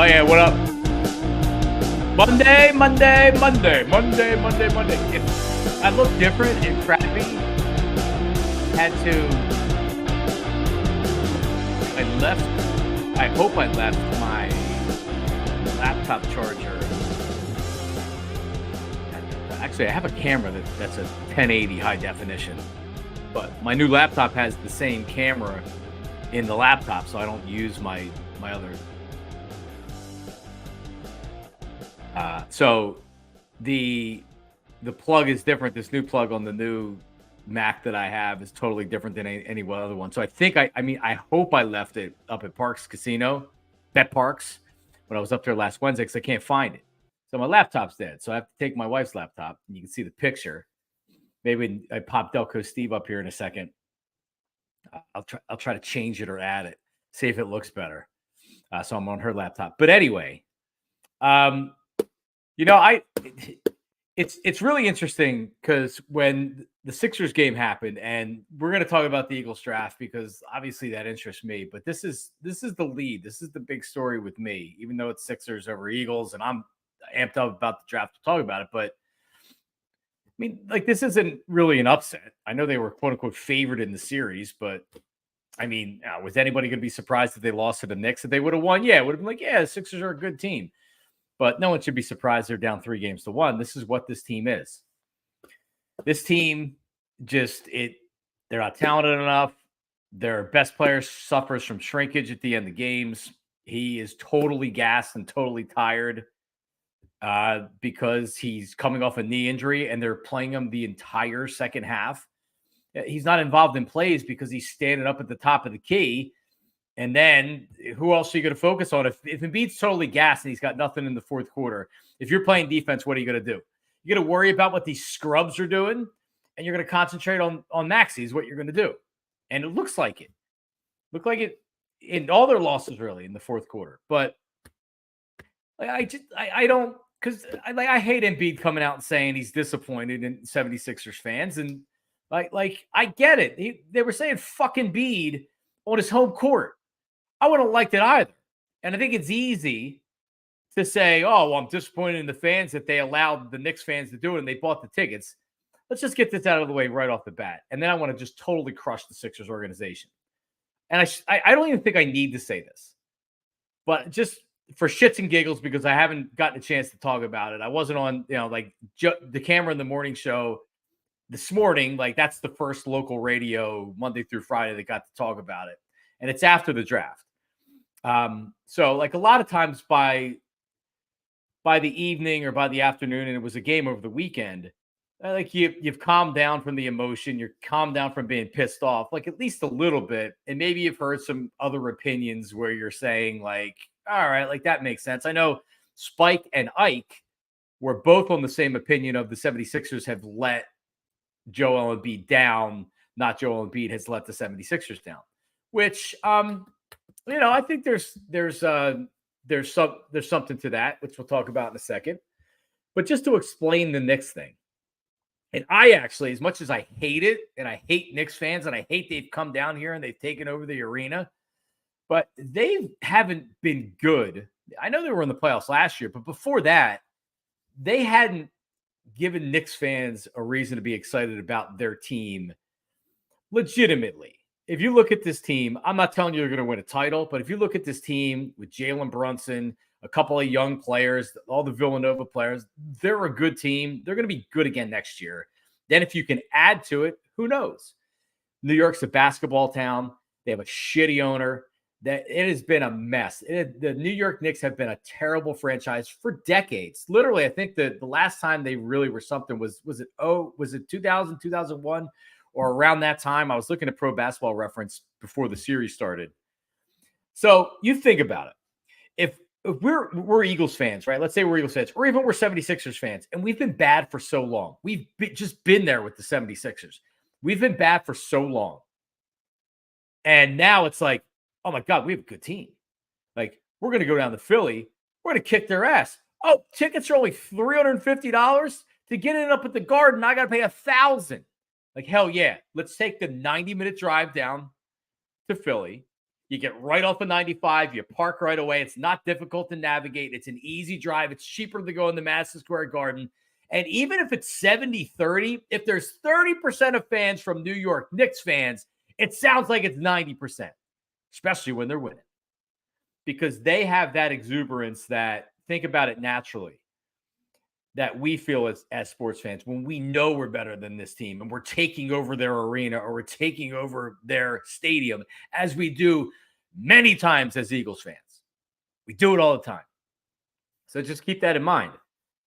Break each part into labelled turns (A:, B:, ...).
A: Oh yeah, what up? Monday. If I look different and crappy, I hope I left my laptop charger. Actually, I have a camera that's a 1080 high definition, but my new laptop has the same camera in the laptop, so I don't use my other. So the plug is different. This new plug on the new Mac that I have is totally different than any other one. So I think I hope I left it up at Parks Casino, Bet Parks, when I was up there last Wednesday because I can't find it. So my laptop's dead. So I have to take my wife's laptop, and you can see the picture. Maybe I pop Delco Steve up here in a second. I'll try to change it or add it, see if it looks better. So I'm on her laptop. But anyway, it's really interesting because when the Sixers game happened, and we're going to talk about the Eagles draft because obviously that interests me. But this is the lead. This is the big story with me, even though it's Sixers over Eagles, and I'm amped up about the draft to talk about it. But I mean, like, this isn't really an upset. I know they were quote unquote favored in the series, but I mean, was anybody going to be surprised if they lost to the Knicks? If they would have won, yeah, it would have been like, yeah, the Sixers are a good team. But no one should be surprised they're down 3-1. This is what this team is. This team they're not talented enough. Their best player suffers from shrinkage at the end of games. He is totally gassed and totally tired because he's coming off a knee injury, and they're playing him the entire second half. He's not involved in plays because he's standing up at the top of the key. And then who else are you going to focus on? If Embiid's totally gassed and he's got nothing in the fourth quarter, if you're playing defense, what are you going to do? You're going to worry about what these scrubs are doing, and you're going to concentrate on Maxey is what you're going to do. And it looks like it. Looked like it in all their losses, really, in the fourth quarter. But I don't, because I hate Embiid coming out and saying he's disappointed in 76ers fans. And like I get it. They were saying fucking Embiid on his home court. I wouldn't have liked it either. And I think it's easy to say, oh, well, I'm disappointed in the fans that they allowed the Knicks fans to do it and they bought the tickets. Let's just get this out of the way right off the bat. And then I want to just totally crush the Sixers organization. And I don't even think I need to say this. But just for shits and giggles, because I haven't gotten a chance to talk about it. I wasn't on, the camera in the morning show this morning. Like, that's the first local radio Monday through Friday that got to talk about it. And it's after the draft. So like a lot of times by the evening or by the afternoon, and it was a game over the weekend, like you've calmed down from the emotion. You're calmed down from being pissed off, like at least a little bit. And maybe you've heard some other opinions where you're saying like, all right, like that makes sense. I know Spike and Ike were both on the same opinion of the 76ers have let Joel Embiid down, not Joel Embiid has let the 76ers down, which, I think there's something to that, which we'll talk about in a second. But just to explain the Knicks thing, and I actually, as much as I hate it, and I hate Knicks fans, and I hate they've come down here and they've taken over the arena, but they haven't been good. I know they were in the playoffs last year, but before that, they hadn't given Knicks fans a reason to be excited about their team legitimately. If you look at this team, I'm not telling you they're going to win a title, but if you look at this team with Jalen Brunson, a couple of young players, all the Villanova players, they're a good team. They're going to be good again next year. Then if you can add to it, who knows? New York's a basketball town. They have a shitty owner. That it has been a mess. The New York Knicks have been a terrible franchise for decades. Literally, I think the last time they really were something was it 2000, 2001? Or around that time. I was looking at Pro Basketball Reference before the series started. So you think about it. If we're Eagles fans, right? Let's say we're Eagles fans, or even we're 76ers fans, and we've been bad for so long. We've just been there with the 76ers. We've been bad for so long. And now it's like, oh my God, we have a good team. Like, we're going to go down to Philly. We're going to kick their ass. Oh, tickets are only $350 to get in up at the Garden. I got to pay $1,000. Like, hell yeah. Let's take the 90-minute drive down to Philly. You get right off of 95. You park right away. It's not difficult to navigate. It's an easy drive. It's cheaper to go in the Madison Square Garden. And even if it's 70-30, if there's 30% of fans from New York, Knicks fans, it sounds like it's 90%, especially when they're winning. Because they have that exuberance that, think about it naturally, that we feel as sports fans when we know we're better than this team and we're taking over their arena or we're taking over their stadium, as we do many times as Eagles fans. We do it all the time. So just keep that in mind.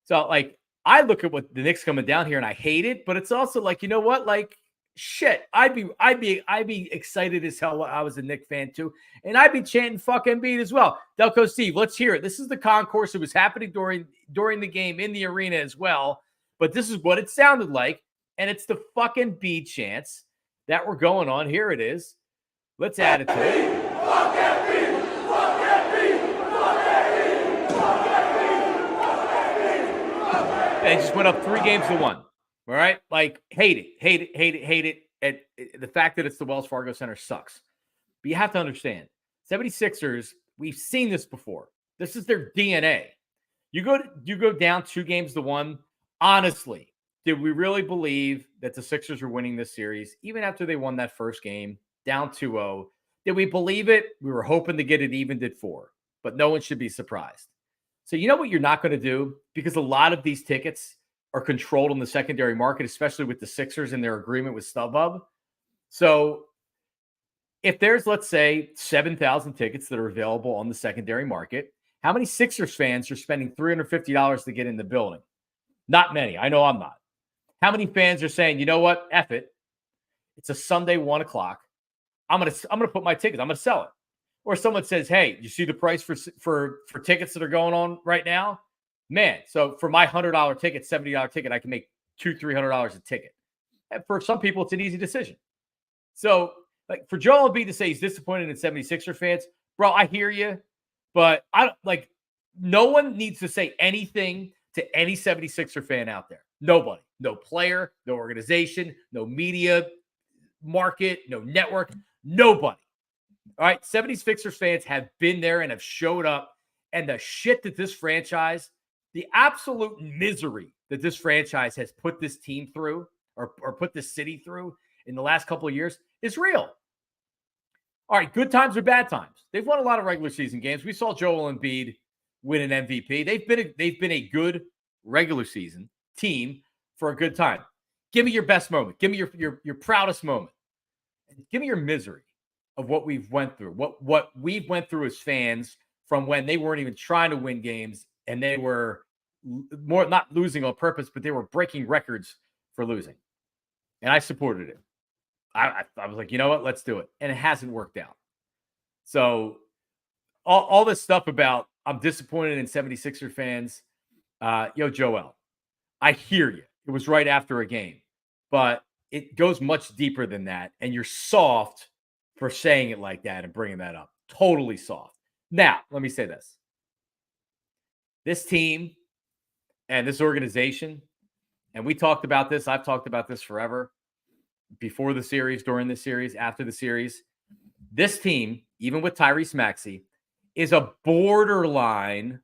A: So, like, I look at what the Knicks coming down here and I hate it, but it's also like, you know what? Like, shit, I'd be excited as hell. I was a Knicks fan too, and I'd be chanting "fuck Embiid" as well. Delco Steve, let's hear it. This is the concourse. It was happening during the game in the arena as well, but this is what it sounded like, and it's the fucking Embiid chants that were going on. Here it is. Let's add it to it. Fuck Embiid! Fuck Embiid! Fuck Embiid! Fuck Embiid! Fuck Embiid! They just went up 3-1. All right? Like, hate it. And the fact that it's the Wells Fargo Center sucks. But you have to understand, 76ers, we've seen this before. This is their DNA. You go down 2-1. Honestly, did we really believe that the Sixers were winning this series, even after they won that first game, down 2-0? Did we believe it? We were hoping to get it evened at 4, but no one should be surprised. So you know what you're not going to do? Because a lot of these tickets are controlled on the secondary market, especially with the Sixers and their agreement with StubHub. So if there's, let's say, 7,000 tickets that are available on the secondary market, how many Sixers fans are spending $350 to get in the building? Not many. I know I'm not. How many fans are saying, you know what? F it. It's a Sunday, 1 o'clock. I'm gonna put my tickets. I'm gonna sell it. Or someone says, hey, you see the price for tickets that are going on right now? Man, so for my $100 ticket, $70 ticket, I can make $200-$300 a ticket. And for some people, it's an easy decision. So, like, for Joel Embiid to say he's disappointed in 76er fans, bro, I hear you, but no one needs to say anything to any 76er fan out there. Nobody. No player, no organization, no media market, no network, nobody. All right, 76ers fans have been there and have showed up, and the shit that this franchise, the absolute misery that this franchise has put this team through or put this city through in the last couple of years is real. All right, good times or bad times. They've won a lot of regular season games. We saw Joel Embiid win an MVP. They've been a good regular season team for a good time. Give me your best moment. Give me your proudest moment. Give me your misery of what we've went through. What we've went through as fans from when they weren't even trying to win games and they were more not losing on purpose, but they were breaking records for losing. And I supported it. I was like, you know what? Let's do it. And it hasn't worked out. So all this stuff about I'm disappointed in 76er fans. Joel, I hear you. It was right after a game. But it goes much deeper than that. And you're soft for saying it like that and bringing that up. Totally soft. Now, let me say this. This team and this organization, and we talked about this. I've talked about this forever. Before the series, during the series, after the series. This team, even with Tyrese Maxey, is a borderline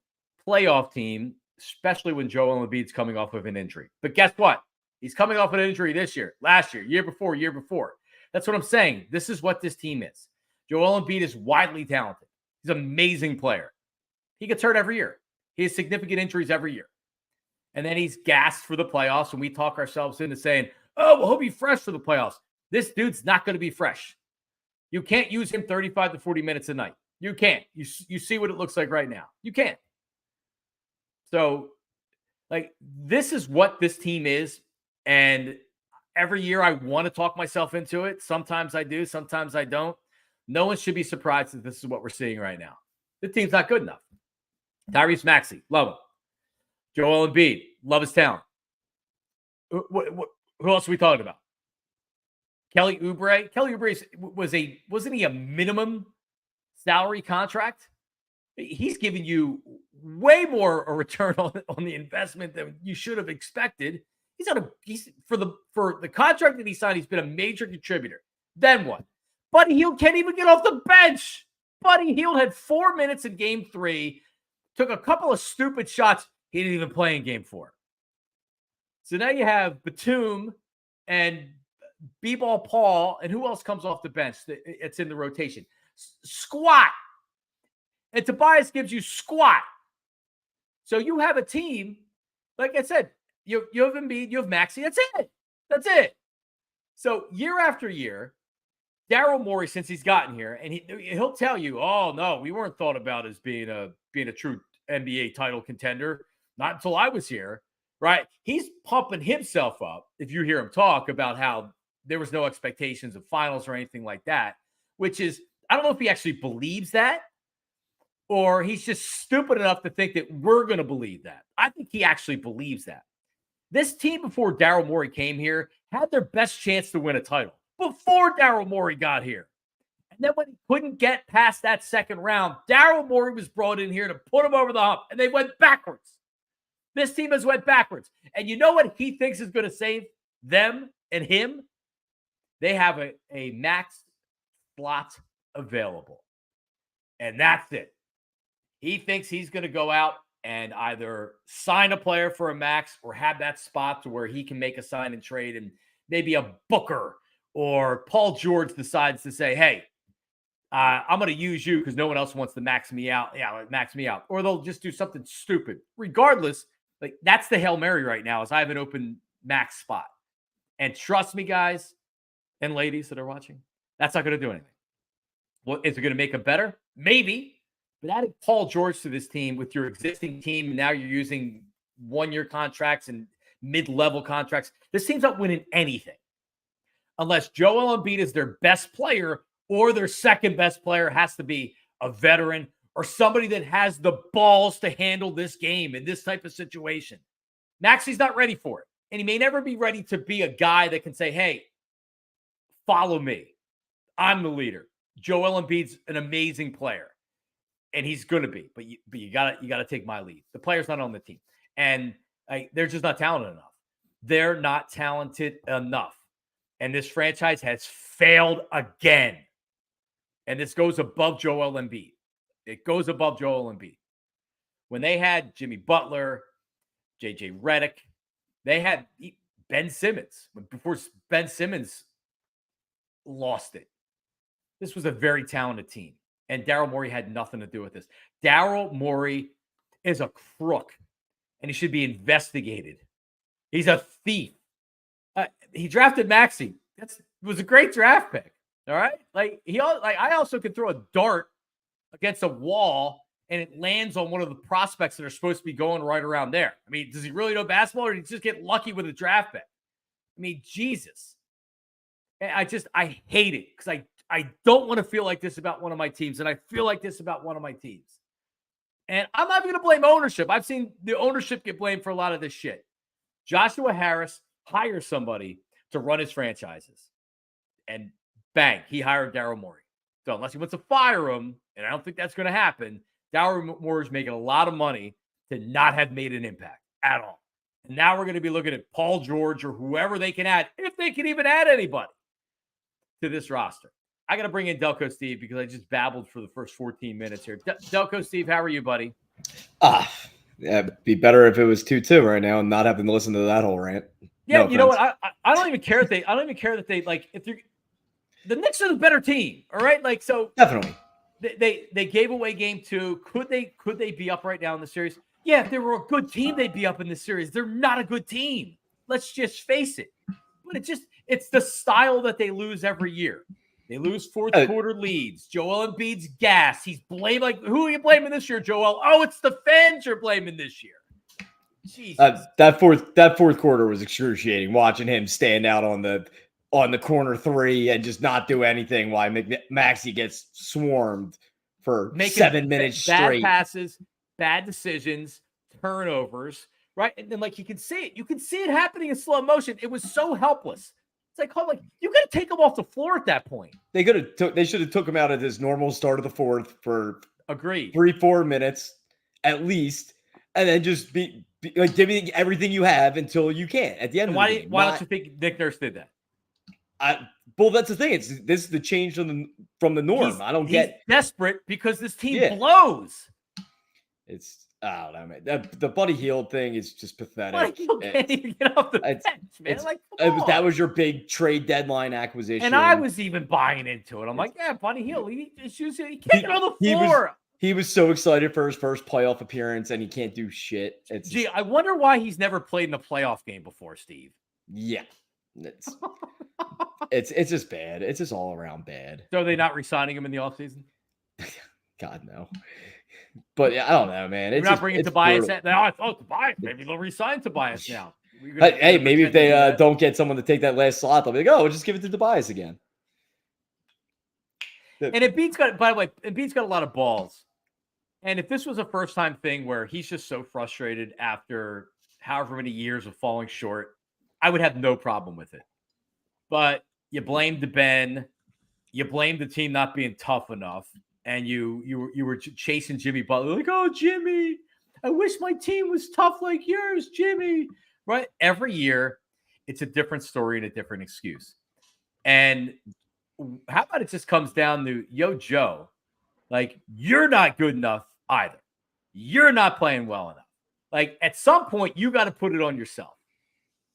A: playoff team, especially when Joel Embiid's coming off of an injury. But guess what? He's coming off an injury this year, last year, year before. That's what I'm saying. This is what this team is. Joel Embiid is widely talented. He's an amazing player. He gets hurt every year. He has significant injuries every year. And then he's gassed for the playoffs, and we talk ourselves into saying, oh, well, he'll be fresh for the playoffs. This dude's not going to be fresh. You can't use him 35 to 40 minutes a night. You can't. You see what it looks like right now. You can't. So, like, this is what this team is. And every year I want to talk myself into it. Sometimes I do. Sometimes I don't. No one should be surprised that this is what we're seeing right now. The team's not good enough. Tyrese Maxey, love him. Joel Embiid, love his talent. Who else are we talking about? Kelly Oubre. Kelly Oubre wasn't he a minimum salary contract? He's giving you way more a return on the investment than you should have expected. He's for the contract that he signed, he's been a major contributor. Then what? But he can't even get off the bench. Buddy Hield had 4 minutes in game 3, took a couple of stupid shots. He didn't even play in game 4. So now you have Batum and B-Ball Paul, and who else comes off the bench? It's in the rotation. Squat. And Tobias gives you squat. So you have a team, like I said, you have Embiid, you have Maxey. That's it. That's it. So year after year, Daryl Morey, since he's gotten here, and he'll tell you, oh, no, we weren't thought about as being a true NBA title contender. Not until I was here, right? He's pumping himself up, if you hear him talk about how there was no expectations of finals or anything like that, which is, I don't know if he actually believes that or he's just stupid enough to think that we're going to believe that. I think he actually believes that. This team before Daryl Morey came here had their best chance to win a title before Daryl Morey got here. And then when he couldn't get past that second round, Daryl Morey was brought in here to put him over the hump, and they went backwards. This team has went backwards. And you know what he thinks is going to save them and him? They have a max slot available. And that's it. He thinks he's going to go out and either sign a player for a max or have that spot to where he can make a sign and trade, and maybe a Booker or Paul George decides to say, hey, I'm going to use you because no one else wants to max me out. Yeah, max me out. Or they'll just do something stupid. Regardless, like that's the Hail Mary right now is I have an open max spot. And trust me, guys and ladies that are watching, that's not going to do anything. Well, is it going to make them better? Maybe. But adding Paul George to this team with your existing team, and now you're using one-year contracts and mid-level contracts, this team's not winning anything. Unless Joel Embiid is their best player or their second best player has to be a veteran or somebody that has the balls to handle this game in this type of situation. Maxey's not ready for it. And he may never be ready to be a guy that can say, hey, follow me. I'm the leader. Joel Embiid's an amazing player. And he's going to be, but you gotta take my lead. The player's not on the team, and they're just not talented enough. They're not talented enough, and this franchise has failed again. And this goes above Joel Embiid. It goes above Joel Embiid. When they had Jimmy Butler, JJ Redick, they had Ben Simmons. Before Ben Simmons lost it, this was a very talented team. And Daryl Morey had nothing to do with this. Daryl Morey is a crook, and he should be investigated. He's a thief. He drafted Maxey. That was a great draft pick. All right, I also could throw a dart against a wall, and it lands on one of the prospects that are supposed to be going right around there. I mean, does he really know basketball, or did he just get lucky with a draft pick? I mean, Jesus. I hate it because I don't want to feel like this about one of my teams, and I feel like this about one of my teams. And I'm not going to blame ownership. I've seen the ownership get blamed for a lot of this shit. Joshua Harris hires somebody to run his franchises. And bang, he hired Daryl Morey. So unless he wants to fire him, and I don't think that's going to happen, Daryl Morey's making a lot of money to not have made an impact at all. And now we're going to be looking at Paul George or whoever they can add, if they can even add anybody to this roster. I got to bring in Delco Steve because I just babbled for the first 14 minutes here. Delco Steve, how are you, buddy?
B: Yeah, it'd be better if it was 2-2 right now and not having to listen to that whole rant.
A: Yeah, no, you know what? I don't even care if they. I don't even care that they like if you're. The Knicks are the better team, all right? Like so.
B: Definitely.
A: They gave away game 2. Could they be up right now in the series? Yeah, if they were a good team, they'd be up in the series. They're not a good team. Let's just face it. But it's the style that they lose every year. They lose fourth quarter leads. Joel Embiid's gas. He's blamed. Like, who are you blaming this year, Joel? Oh, it's the fans you're blaming this year. Jesus.
B: That fourth quarter was excruciating. Watching him stand out on the corner 3 and just not do anything while Maxey gets swarmed for 7 minutes straight.
A: Bad passes, bad decisions, turnovers, right? And then you can see it. You can see it happening in slow motion. It was so helpless. It's like you got to take him off the floor at that point.
B: They should have took him out at his normal start of the fourth for 3-4 minutes at least, and then just be like giving everything you have until you can't at the end.
A: Why don't you think Nick Nurse did that?
B: Well, that's the thing. This is the change from the norm. He's
A: desperate because this team blows.
B: I don't know, man. The Buddy Hield thing is just pathetic.
A: Buddy Hield can't even get off the bench, man.
B: That was your big trade deadline acquisition.
A: And I was even buying into it. I'm like, yeah, Buddy Hield, he can't get on the floor.
B: He was so excited for his first playoff appearance, and he can't do shit.
A: I wonder why he's never played in a playoff game before, Steve.
B: Yeah. It's just bad. It's just all around bad.
A: So are they not re-signing him in the offseason?
B: God, no. But yeah, I don't know, man.
A: We're not bringing Tobias. I thought Tobias. Maybe they'll resign Tobias now.
B: Hey, maybe if they don't get someone to take that last slot, they'll be like, oh, we'll just give it to Tobias again.
A: And Embiid's got, by the way, Embiid's got a lot of balls. And if this was a first-time thing where he's just so frustrated after however many years of falling short, I would have no problem with it. But you blamed Ben, you blamed the team not being tough enough, and you were chasing Jimmy Butler like, oh, Jimmy, I wish my team was tough like yours, Jimmy. Right? Every year, it's a different story and a different excuse. And how about it just comes down to, yo, Joe, like, you're not good enough either. You're not playing well enough. Like, at some point, you got to put it on yourself.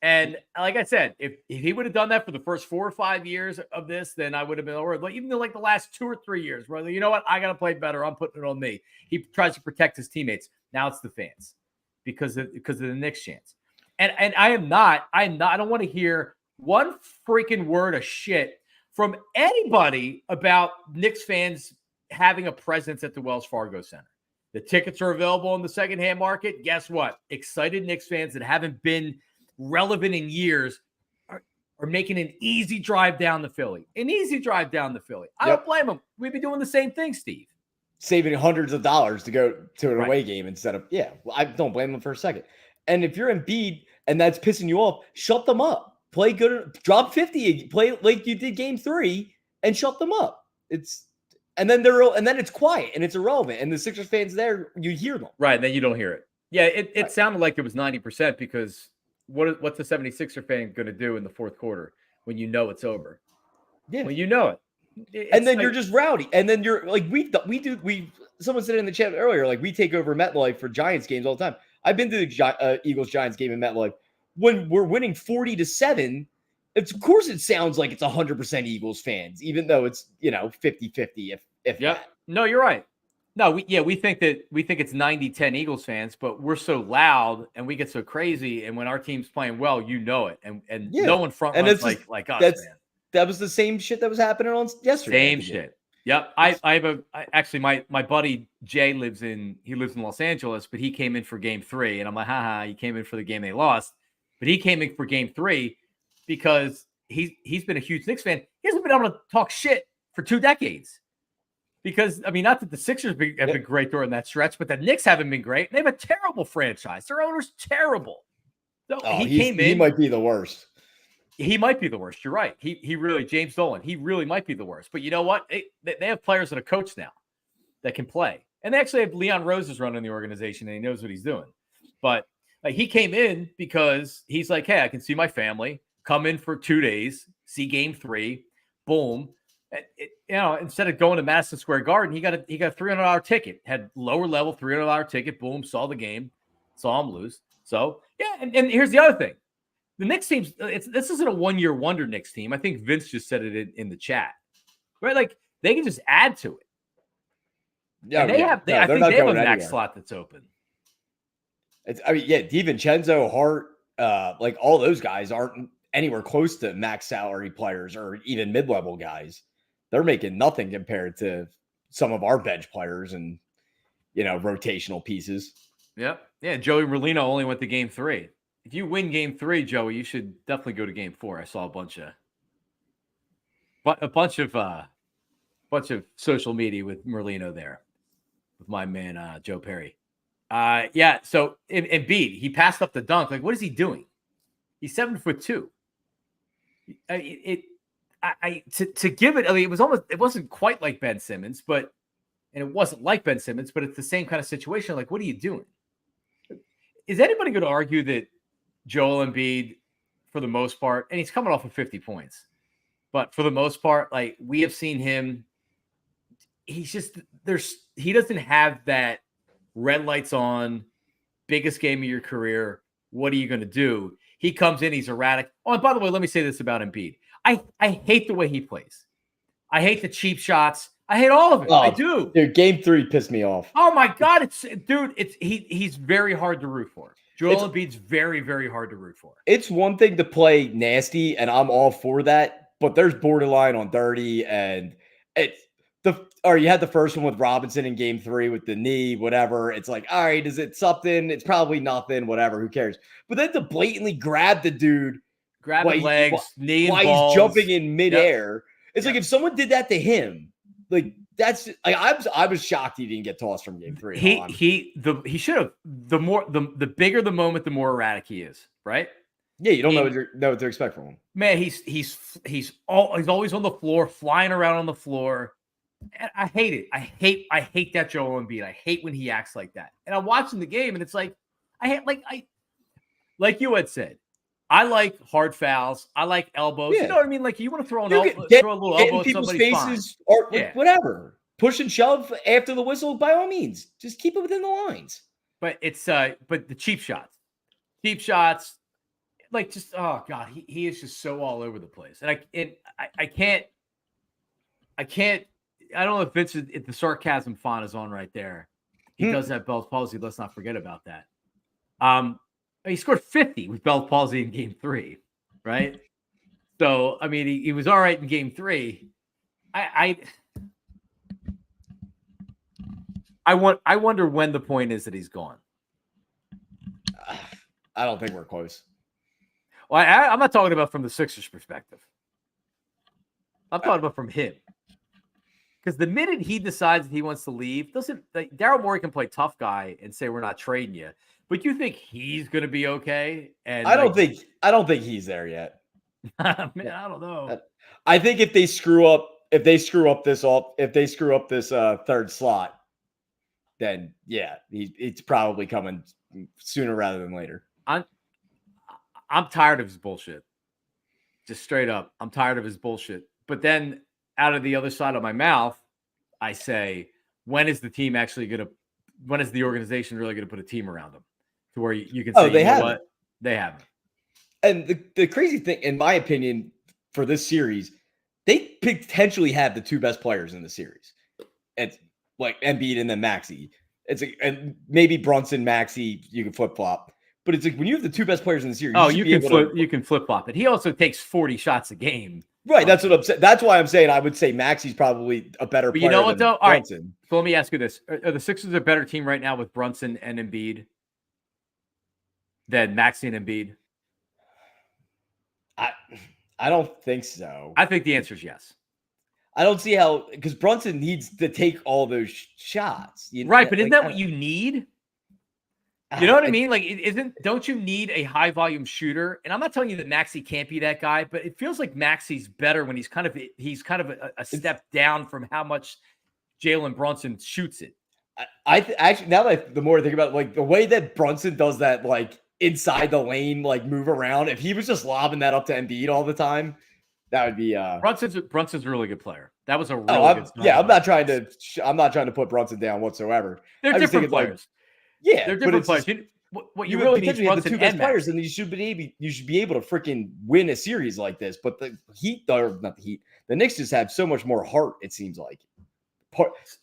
A: And like I said, if he would have done that for the first 4 or 5 years of this, then I would have been over. Like, even like the last 2 or 3 years, brother, you know what? I got to play better. I'm putting it on me. He tries to protect his teammates. Now it's the fans because of the Knicks chance. And I don't want to hear one freaking word of shit from anybody about Knicks fans having a presence at the Wells Fargo Center. The tickets are available in the secondhand market. Guess what? Excited Knicks fans that haven't been relevant in years are making an easy drive down the Philly. I don't blame them. We'd be doing the same thing, Steve.
B: Saving hundreds of dollars to go to an away game instead of, I don't blame them for a second. And if you're Embiid and that's pissing you off, shut them up. Play good. Drop 50. Play like you did game 3 and shut them up. And then it's quiet and it's irrelevant. And the Sixers fans there, you hear them.
A: Right. Then you don't hear it. Yeah. It sounded like it was 90% because what's the 76er fan going to do in the fourth quarter when you know it's over?
B: Yeah.
A: When you know it.
B: And then you're just rowdy. And then you're like, someone said in the chat earlier, like we take over MetLife for Giants games all the time. I've been to the Eagles-Giants game in MetLife. When we're winning 40-7, of course it sounds like it's 100% Eagles fans, even though it's, 50-50 if that.
A: No, you're right. No, we think it's 90-10 Eagles fans, but we're so loud and we get so crazy. And when our team's playing well, you know it. And no one front runs like us, man.
B: That was the same shit that was happening on yesterday.
A: Same shit. Yep. Actually my buddy Jay lives in Los Angeles, but he came in for game 3 and I'm like, he came in for the game they lost, but he came in for game 3 because he's been a huge Knicks fan. He hasn't been able to talk shit for 2 decades because not that the Sixers have been great during that stretch, but the Knicks haven't been great. They have a terrible franchise. Their owner's terrible. So
B: he might be the worst.
A: He might be the worst. You're right. He really, James Dolan, he really might be the worst. But you know what? They have players and a coach now that can play. And they actually have Leon Rose is running the organization and he knows what he's doing. But he came in because he's like, hey, I can see my family, come in for 2 days, see game 3, boom. Instead of going to Madison Square Garden, he got a $300 ticket, had lower level $300 ticket, boom, saw the game, saw him lose. So, yeah, and here's the other thing. The Knicks team, this isn't a one-year wonder Knicks team. I think Vince just said it in the chat. Right? Like, they can just add to it. Yeah, and I think they have a max slot that's open.
B: DiVincenzo, Hart, like all those guys aren't anywhere close to max salary players or even mid-level guys. They're making nothing compared to some of our bench players and, rotational pieces.
A: Yep. Yeah, Joey Merlino only went to game 3. If you win game 3, Joey, you should definitely go to game 4. I saw a bunch of social media with Merlino there, with my man Joe Perry. So Embiid, he passed up the dunk. Like, what is he doing? He's 7'2". To give it, it wasn't quite like Ben Simmons, and it wasn't like Ben Simmons, but it's the same kind of situation. Like, what are you doing? Is anybody going to argue that Joel Embiid, for the most part, and he's coming off of 50 points, But for the most part, like we have seen him, he doesn't have that red lights on, biggest game of your career. What are you going to do? He comes in, he's erratic. Oh, and by the way, let me say this about Embiid. I hate the way he plays. I hate the cheap shots. I hate all of it. I do.
B: Dude, game 3 pissed me off.
A: Oh my God. He's very hard to root for. Joel Embiid's very, very hard to root for.
B: It's one thing to play nasty, and I'm all for that, but there's borderline on dirty, and you had the first one with Robinson in game 3 with the knee, whatever. It's like, all right, is it something? It's probably nothing, whatever. Who cares? But then to blatantly grab the dude,
A: grabbing legs, knee,
B: while
A: balls.
B: He's jumping in midair. It's like if someone did that to him, like that's like I was shocked he didn't get tossed from game 3.
A: He should have. The bigger the moment, the more erratic he is, right?
B: Yeah, you don't know what to expect from him.
A: Man, he's always on the floor, flying around on the floor. And I hate it. I hate that Joel Embiid. I hate when he acts like that. And I'm watching the game, and it's like like you had said, I like hard fouls. I like elbows. Yeah. You know what I mean? Like you want to throw a little elbow at somebody's faces
B: or whatever. Push and shove after the whistle, by all means. Just keep it within the lines.
A: But it's but the cheap shots, like just oh God, he is just so all over the place. And I can't. I don't know if the sarcasm font is on right there. He does have Bell's palsy. Let's not forget about that. He scored 50 with Bell's palsy in game 3, right? So, I mean, he was all right in game 3. I wonder when the point is that he's gone.
B: I don't think we're close.
A: Well, I'm not talking about from the Sixers' perspective. I'm talking about from him. Because the minute he decides that he wants to leave, Daryl Morey can play tough guy and say we're not trading you, but you think he's going to be okay? And
B: I don't think he's there yet.
A: Man, I don't know.
B: I think if they screw up this third slot, then yeah, it's probably coming sooner rather than later.
A: I'm tired of his bullshit. Just straight up, I'm tired of his bullshit. But then out of the other side of my mouth, I say, when is the organization really going to put a team around them to where you can say, they haven't.
B: And the crazy thing, in my opinion, for this series, they potentially have the 2 best players in the series. It's like Embiid and then Maxey. It's like, and maybe Brunson, Maxey, you can flip flop. But it's like when you have the 2 best players in the series,
A: you can flip flop it. He also takes 40 shots a game.
B: Right, that's what I'm saying. That's why I'm saying I would say Maxey's probably a better player.
A: You know what, though? All right. So
B: So
A: let me ask you this: Are the Sixers a better team right now with Brunson and Embiid than Maxey and Embiid?
B: I don't think so.
A: I think the answer is yes.
B: I don't see how, because Brunson needs to take all those shots.
A: Right, but isn't that what you need? You know what I mean? Like, don't you need a high volume shooter? And I'm not telling you that Maxey can't be that guy, but it feels like Maxey's better when he's kind of a step down from how much Jalen Brunson shoots it.
B: Actually, now that the more I think about it, like the way that Brunson does that, like inside the lane, like move around, if he was just lobbing that up to Embiid all the time, that would be
A: Brunson's a really good player. That was a really good.
B: Yeah, I'm not trying to put Brunson down whatsoever.
A: They're different players.
B: Yeah,
A: they're different players. What you really need is
B: the 2 best players, and you should be able to freaking win a series like this. But the Knicks just have so much more heart. It seems like,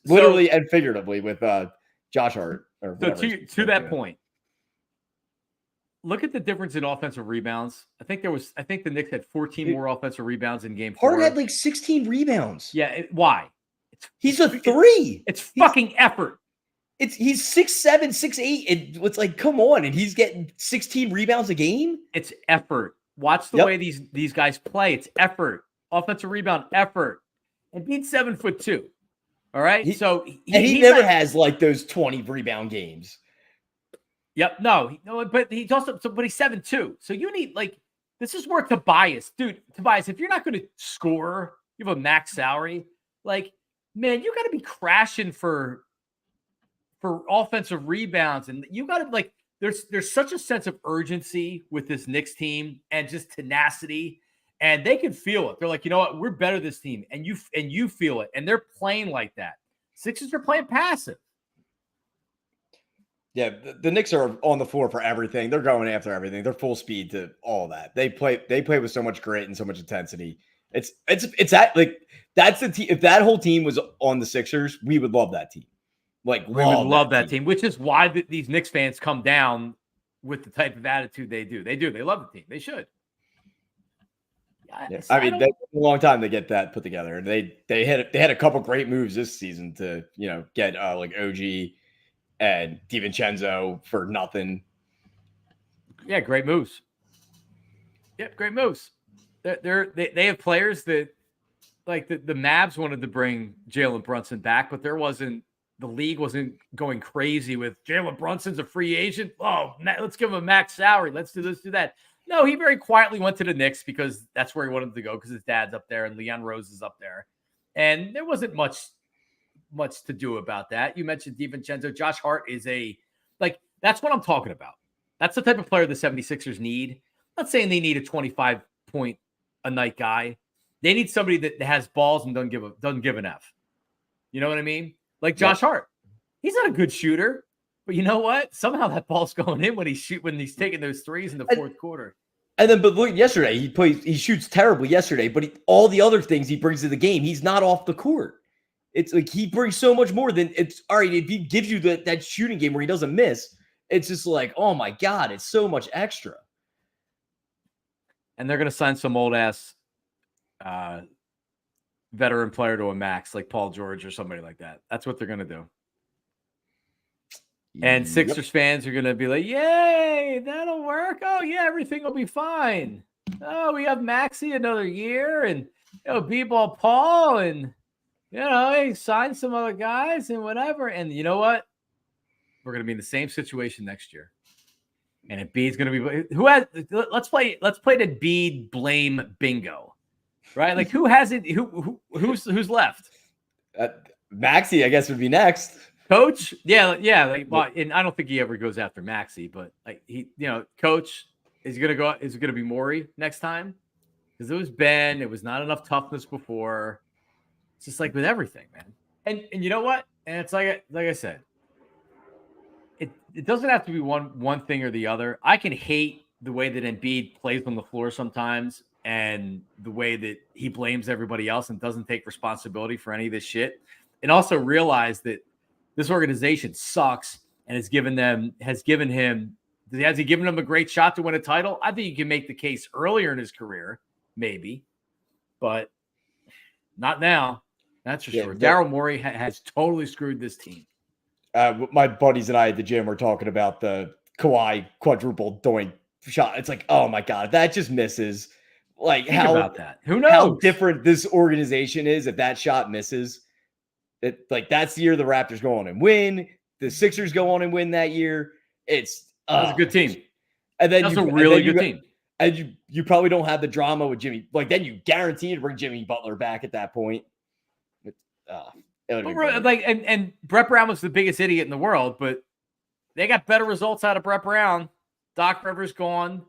B: literally and figuratively, with Josh Hart.
A: So to that point, look at the difference in offensive rebounds. I think the Knicks had 14 more offensive rebounds in game 4.
B: Hart had like 16 rebounds.
A: Yeah, why?
B: He's a 3.
A: It's fucking effort.
B: He's 6'7", 6'8", and it's like, come on, and he's getting 16 rebounds a game.
A: It's effort. Watch the way these guys play. It's effort. Offensive rebound, effort. And beat 7'2". All right. He
B: never has like those 20 rebound games.
A: Yep. No, but he's 7'2". So you need this is where Tobias, if you're not going to score, you have a max salary. Like, man, you got to be crashing for offensive rebounds, and you got to there's such a sense of urgency with this Knicks team and just tenacity, And they can feel it. They're like, you know what? We're better this team. And you feel it. And they're playing like that. Sixers are playing passive.
B: Yeah, the Knicks are on the floor for everything. They're going after everything. They're full speed to all that. They play with so much grit and so much intensity. It's that like that's the team. If that whole team was on the Sixers, we would love that team. Like
A: we would love that team, which is why these Knicks fans come down with the type of attitude they do. They do. They love the team. They should.
B: Yeah. I mean, they took a long time to get that put together, and they had a couple great moves this season to get like OG and DiVincenzo for nothing.
A: Yeah, great moves. Yep, great moves. They have players that like the Mavs wanted to bring Jalen Brunson back, but the league wasn't going crazy with Jalen Brunson's a free agent. Oh, let's give him a max salary. Let's do this, do that. No, he very quietly went to the Knicks because that's where he wanted to go because his dad's up there and Leon Rose is up there. And there wasn't much to do about that. You mentioned DiVincenzo. Josh Hart is that's what I'm talking about. That's the type of player the 76ers need. I'm not saying they need a 25-point a night guy. They need somebody that has balls and doesn't give an F. You know what I mean? Like Josh Hart. He's not a good shooter. But you know what? Somehow that ball's going in when he's taking those threes in the fourth quarter.
B: And then, but look, yesterday he shoots terribly yesterday, but all the other things he brings to the game, he's not off the court. It's like he brings so much more than it's all right. If he gives you that shooting game where he doesn't miss, it's just like, oh my God, it's so much extra.
A: And they're going to sign some old ass veteran player to a max, like Paul George or somebody like that. That's what they're going to do. And Sixers fans are going to be like, yay, that'll work. Oh, yeah, everything will be fine. Oh, we have Maxey another year and, B-ball Paul and, he signed some other guys and whatever. And you know what? We're going to be in the same situation next year. And Embiid's going to be let's play the Embiid blame bingo, right? Like who has it? Who's left?
B: Maxey, I guess, would be next.
A: Coach, yeah. And I don't think he ever goes after Maxey, but like Coach is it gonna be Morey next time? Because it was Ben. It was not enough toughness before. It's just like with everything, man. And you know what? And it's like I said, it doesn't have to be one thing or the other. I can hate the way that Embiid plays on the floor sometimes, and the way that he blames everybody else and doesn't take responsibility for any of this shit, and also realize that this organization sucks and has given him a great shot to win a title? I think you can make the case earlier in his career, maybe, but not now. That's for sure. Daryl Morey has totally screwed this team.
B: My buddies and I at the gym were talking about the Kawhi quadruple doink shot. It's like, oh my God, that just misses. Like
A: Think about that. Who knows
B: how different this organization is if that shot misses? That's the year the Raptors go on and win. The Sixers go on and win that year. It's
A: a good team.
B: And then
A: that's a really good team.
B: And you probably don't have the drama with Jimmy. Like then you guarantee to bring Jimmy Butler back at that point.
A: And Brett Brown was the biggest idiot in the world, but they got better results out of Brett Brown. Doc Rivers gone.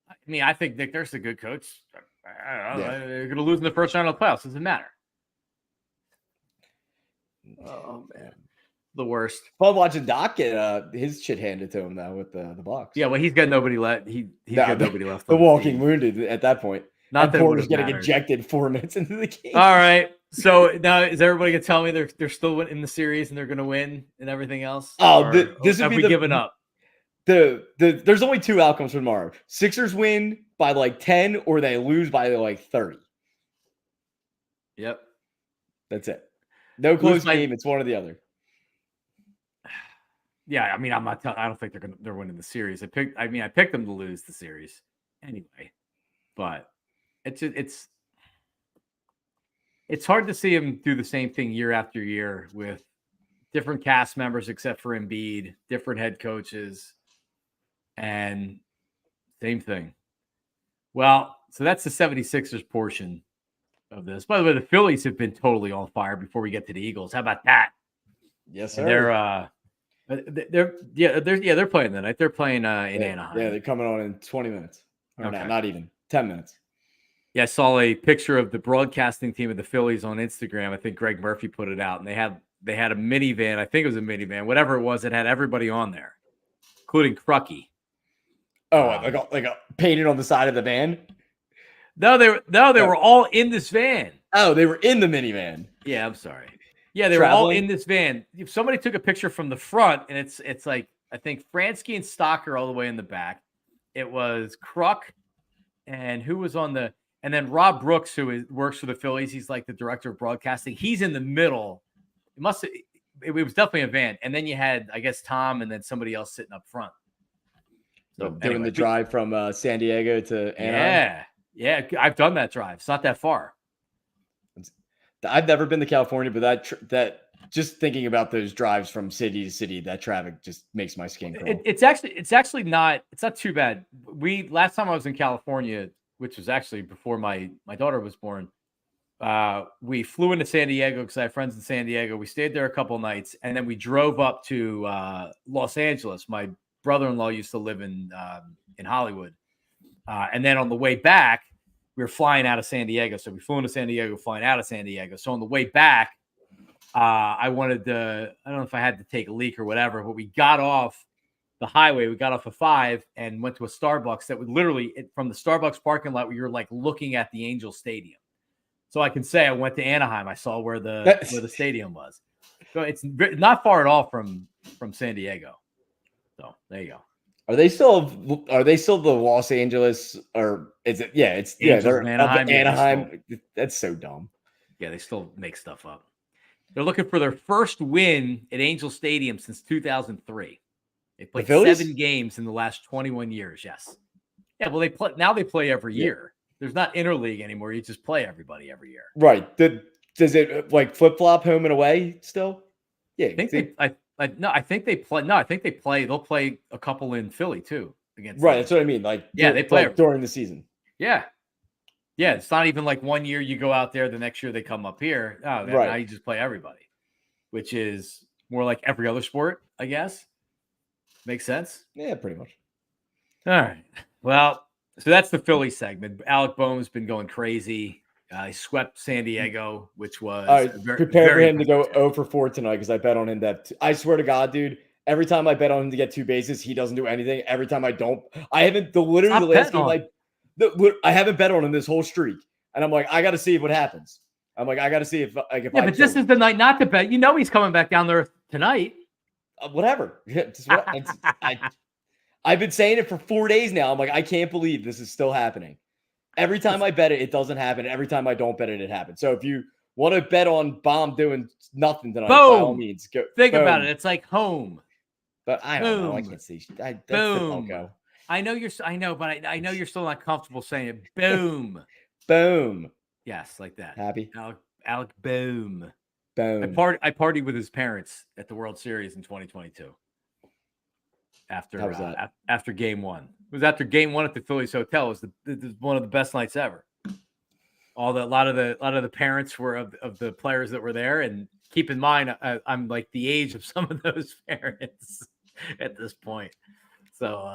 A: I mean, I think Nick Nurse is a good coach. I don't know. They're going to lose in the first round of the playoffs. Doesn't matter. Oh man, the worst.
B: Fun watching Doc get his shit handed to him though with the Bucks.
A: Yeah, well, he's got nobody left. He's got nobody left.
B: The walking wounded at that point.
A: Not that
B: Porter's getting ejected 4 minutes into the game.
A: All right. So now is everybody gonna tell me they're still in the series and they're gonna win and everything else?
B: Oh, this would be
A: given up.
B: There's only two outcomes for tomorrow. Sixers win by like 10 or they lose by like 30.
A: Yep.
B: That's it. No close game. It's one or the other.
A: Yeah, I mean, I don't think they're winning the series. I picked them to lose the series anyway, but it's hard to see him do the same thing year after year with different cast members, except for Embiid, different head coaches, and same thing. Well, so that's the 76ers portion of this. By the way, the Phillies have been totally on fire before we get to the Eagles. How about that?
B: Yes, sir.
A: They're playing tonight. They're playing in Anaheim.
B: Yeah, they're coming on in 20 minutes. Or not even 10 minutes.
A: Yeah, I saw a picture of the broadcasting team of the Phillies on Instagram. I think Greg Murphy put it out, and they had a minivan. I think it was a minivan, whatever it was. It had everybody on there, including Crucky.
B: Oh, like a painted on the side of the van.
A: No, they were all in this van.
B: Oh, they were in the minivan.
A: Yeah, I'm sorry. Yeah, they were all
B: Traveling?
A: in this van. If somebody took a picture from the front, and it's like I think Fransky and Stocker all the way in the back. It was Kruk, and who was on the and then Rob Brooks, works for the Phillies. He's like the director of broadcasting. He's in the middle. It was definitely a van. And then you had, I guess, Tom and then somebody else sitting up front.
B: So doing the drive from San Diego to Anaheim.
A: Yeah, I've done that drive. It's not that far.
B: I've never been to California, but that just thinking about those drives from city to city, that traffic just makes my skin crawl.
A: It's actually not too bad. Last time I was in California, which was actually before my daughter was born, we flew into San Diego because I have friends in San Diego. We stayed there a couple of nights, and then we drove up to Los Angeles. My brother-in-law used to live in Hollywood, and then on the way back, we were flying out of San Diego. So we flew into San Diego, flying out of San Diego. So on the way back, I don't know if I had to take a leak or whatever, but we got off the highway. We got off of 5 and went to a Starbucks that would literally from the Starbucks parking lot where you're like looking at the Angel Stadium. So I can say I went to Anaheim. I saw where the stadium was. So it's not far at all from San Diego. So there you go.
B: Are they still the Los Angeles, or is it? Yeah, it's
A: Angels
B: they're
A: Anaheim.
B: Anaheim. That's so dumb.
A: Yeah, they still make stuff up. They're looking for their first win at Angel Stadium since 2003. They played 7 games in the last 21 years. Yes. Yeah. Well, they play every year. There's not interleague anymore. You just play everybody every year.
B: Right. Does it like flip flop home and away still? Yeah.
A: I think they play. No, I think they play. They'll play a couple in Philly too against.
B: Right. That's what I mean. Like,
A: they play
B: during the season.
A: Yeah. Yeah. It's not even like one year you go out there, the next year they come up here. Oh, right. Now you just play everybody, which is more like every other sport, I guess. Makes sense?
B: Yeah, pretty much.
A: All right. Well, so that's the Philly segment. Alec Boehm's been going crazy. He swept San Diego, which was
B: prepare for him to go 0 for 4 tonight because I bet on him that. I swear to God, dude. Every time I bet on him to get 2 bases, he doesn't do anything. Every time I don't, I haven't. The last game I haven't bet on him this whole streak, and I'm like, I got to see what happens. I'm like, I got to see if
A: but this is the night not to bet. You know he's coming back down there tonight.
B: Whatever. I've been saying it for 4 days now. I'm like, I can't believe this is still happening. Every time I bet it, it doesn't happen. Every time I don't bet it, it happens. So if you want to bet on Bomb doing nothing tonight, by all means, go.
A: Think about it. It's like home.
B: But I don't know. I can't see.
A: Boom. I know you're still not comfortable saying it. Boom.
B: Boom.
A: Yes, like that.
B: Happy.
A: Alec Boehm.
B: Boom.
A: I partied with his parents at the World Series in 2022. After game 1. It was after game 1 at the Phillies hotel. It was one of the best nights ever. A lot of the parents were of the players that were there, and keep in mind I'm like the age of some of those parents at this point. So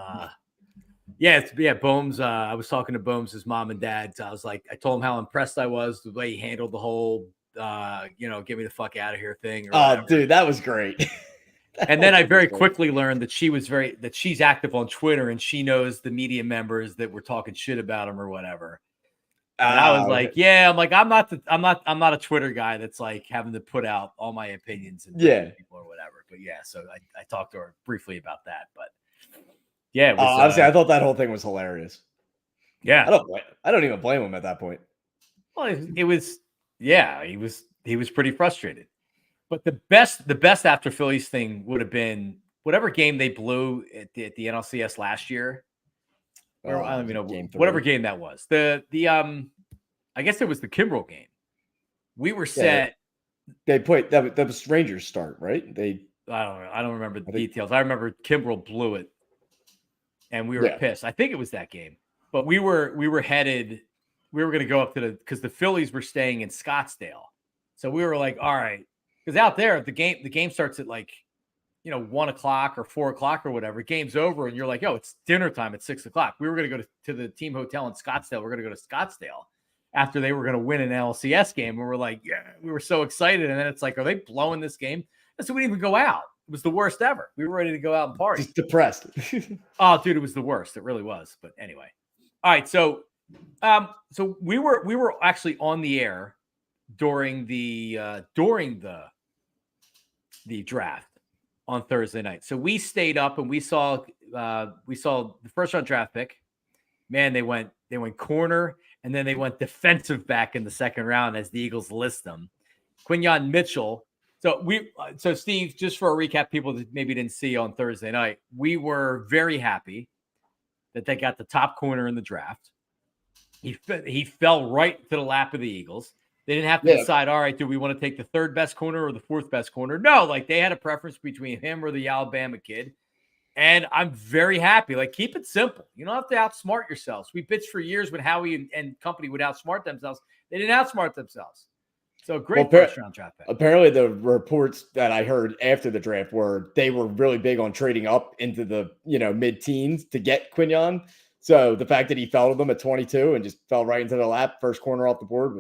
A: Boehm's. I was talking to Boehm's mom and dad. So I told him how impressed I was the way he handled the whole get me the fuck out of here thing.
B: Dude, that was great.
A: And then I very quickly learned that she's active on Twitter and she knows the media members that were talking shit about him or whatever. And I was like, I'm not a Twitter guy that's like having to put out all my opinions and people or whatever. But yeah, so I talked to her briefly about that. But yeah, it was,
B: honestly, I thought that whole thing was hilarious.
A: Yeah,
B: I don't even blame him at that point.
A: Well, he was pretty frustrated. But the best after Phillies thing would have been whatever game they blew at the NLCS last year. I don't even know whatever game that was. I guess it was the Kimbrel game. We were set.
B: They played that was Rangers start, right?
A: I don't remember the details. I remember Kimbrel blew it, and we were pissed. I think it was that game. But we were headed. We were going to go up to because the Phillies were staying in Scottsdale, so we were like, all right. Because out there, the game starts at 1 o'clock or 4 o'clock or whatever. Game's over, and you're like, "Yo, it's dinner time at 6 o'clock." We were going to go to the team hotel in Scottsdale. We're going to go to Scottsdale, after they were going to win an LCS game. And we're like, yeah, we were so excited. And then it's like, are they blowing this game? And so we didn't even go out. It was the worst ever. We were ready to go out and party.
B: Just depressed.
A: Oh, dude, it was the worst. It really was. But anyway. All right. So we were actually on the air during the draft on Thursday night. So we stayed up and we saw the first round draft pick. Man, they went corner and then they went defensive back in the second round as the Eagles list them. Quinyon Mitchell. So Steve, just for a recap, people that maybe didn't see on Thursday night, we were very happy that they got the top corner in the draft. He fell right to the lap of the Eagles. They didn't have to decide, all right, do we want to take the third best corner or the fourth best corner? No, like they had a preference between him or the Alabama kid. And I'm very happy. Like, keep it simple. You don't have to outsmart yourselves. We bitched for years when Howie and company would outsmart themselves. They didn't outsmart themselves. So great first-round draft pick.
B: Apparently, the reports that I heard after the draft were they were really big on trading up into the mid-teens to get Quinyon. So the fact that he fell to them at 22 and just fell right into the lap, first corner off the board,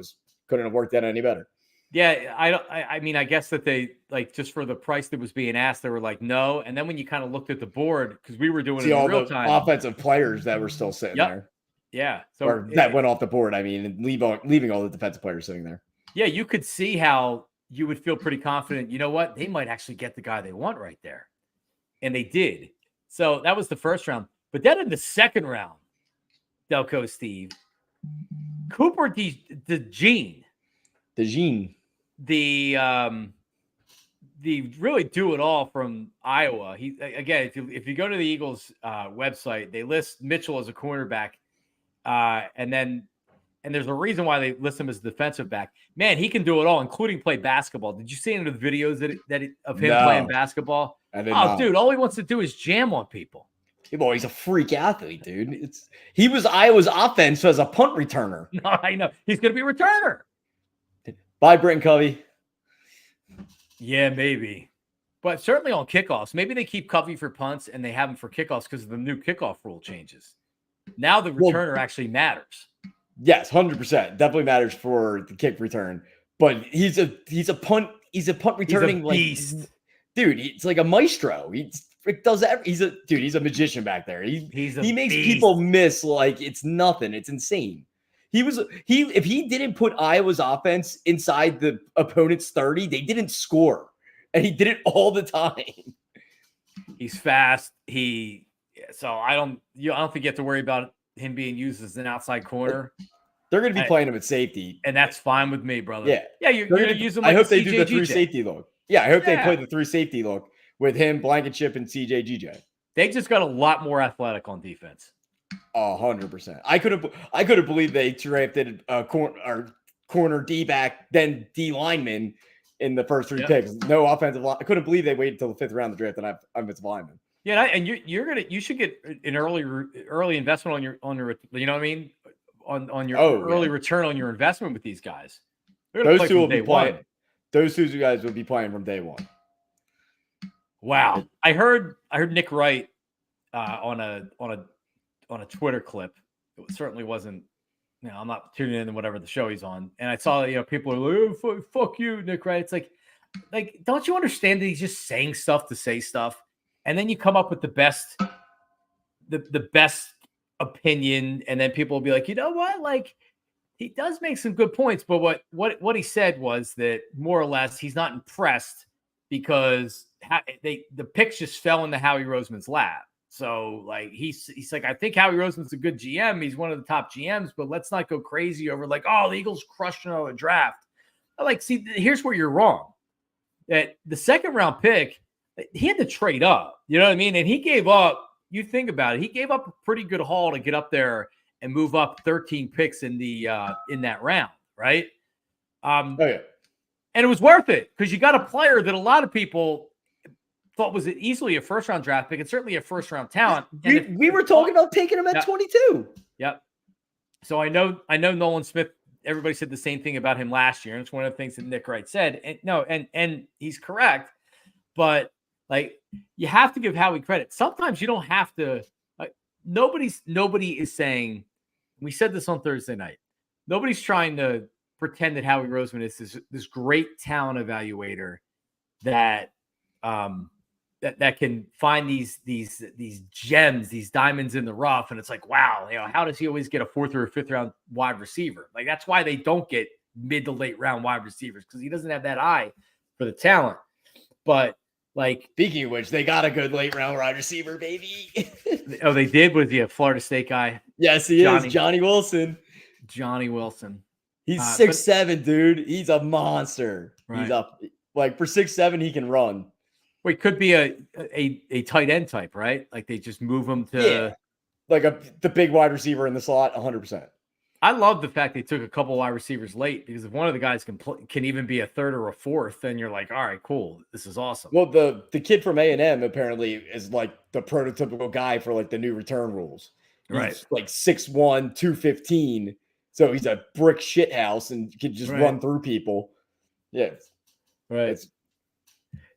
B: couldn't have worked out any better.
A: Yeah, I mean, I guess that they just for the price that was being asked, they were like, no. And then when you kind of looked at the board, because we were doing it in real time,
B: offensive players that were still sitting there.
A: Yeah.
B: So that went off the board. I mean, and leaving all the defensive players sitting there.
A: Yeah, you could see how you would feel pretty confident. You know what? They might actually get the guy they want right there. And they did. So that was the first round. But then in the second round, Delco Steve, Cooper DeJean, the really do it all from Iowa. He again, if you go to the Eagles website, they list Mitchell as a cornerback, and there's a reason why they list him as a defensive back. Man, he can do it all, including play basketball. Did you see any of the videos of him playing basketball? Dude, all he wants to do is jam on people.
B: Well, he's a freak athlete, dude. He was Iowa's offense as a punt returner.
A: No, I know. He's going to be a returner.
B: Bye, Britton Covey.
A: Yeah, maybe. But certainly on kickoffs. Maybe they keep Covey for punts and they have him for kickoffs because of the new kickoff rule changes. Now the returner actually matters.
B: Yes, 100%. Definitely matters for the kick return. But he's a punt returning
A: beast.
B: Dude, it's like a maestro. He does everything. He's a magician back there. He makes people miss like it's nothing. It's insane. If he didn't put Iowa's offense inside the opponent's 30, they didn't score. And he did it all the time.
A: He's fast. So I don't think you have to worry about him being used as an outside corner.
B: They're going to be playing him at safety.
A: And that's fine with me, brother.
B: Yeah.
A: Yeah, you're going to use him like
B: I hope they
A: CJ
B: do the three safety look. Yeah, I hope they play the three safety look with him, Blankenship, and CJ.
A: They just got a lot more athletic on defense.
B: 100%. I could have believed they drafted a corner D back, then D lineman in the first three picks. No offensive line. I couldn't believe they waited until the fifth round to draft an offensive lineman.
A: Yeah, and you should get an early investment on your you know what I mean, on your early return on your investment with these guys.
B: Those two will be playing. Those two guys will be playing from day one.
A: Wow, I heard Nick Wright on a Twitter clip. It certainly wasn't. I'm not tuning in to whatever the show he's on, and I saw people are like, "Oh, fuck you, Nick Wright." It's like, don't you understand that he's just saying stuff to say stuff? And then you come up with the best opinion, and then people will be like, you know what? Like, he does make some good points, but what he said was that more or less he's not impressed because the picks just fell into Howie Roseman's lap. So like he's like, I think Howie Roseman's a good GM. He's one of the top GMs, but let's not go crazy over like, oh, the Eagles crushed a draft. Like, see, here's where you're wrong. That the second round pick, he had to trade up, you know what I mean? And he gave up, you think about it, he gave up a pretty good haul to get up there and move up 13 picks in that round, right? And it was worth it because you got a player that a lot of people thought was easily a first-round draft pick and certainly a first-round talent.
B: We were talking about taking him at 22.
A: Yep. So I know Nolan Smith, everybody said the same thing about him last year, and it's one of the things that Nick Wright said. And he's correct, but like, you have to give Howie credit. Sometimes you don't have to. Nobody is saying. We said this on Thursday night. nobody's trying to pretend that Howie Roseman is this great talent evaluator that that can find these gems, these diamonds in the rough, and it's like, wow, how does he always get a 4th or a 5th round wide receiver? Like, that's why they don't get mid to late round wide receivers, because he doesn't have that eye for the talent. But like,
B: speaking of which, they got a good late round wide receiver, baby.
A: Oh, they did? Was he a Florida State guy?
B: Yes, he is. Johnny Wilson.
A: Johnny Wilson.
B: He's 6'7", dude. He's a monster. Right. He's up like for 6'7", he can run.
A: Well, he could be a tight end type, right? Like they just move him to
B: like the big wide receiver in the slot, 100%.
A: I love the fact they took a couple wide receivers late, because if one of the guys can even be a 3rd or a 4th, then you're like, all right, cool, this is awesome.
B: Well, the kid from A&M apparently is like the prototypical guy for like the new return rules. He's
A: right,
B: like 6'1", 215. So he's a brick shit house and can just run through people. Yeah,
A: right.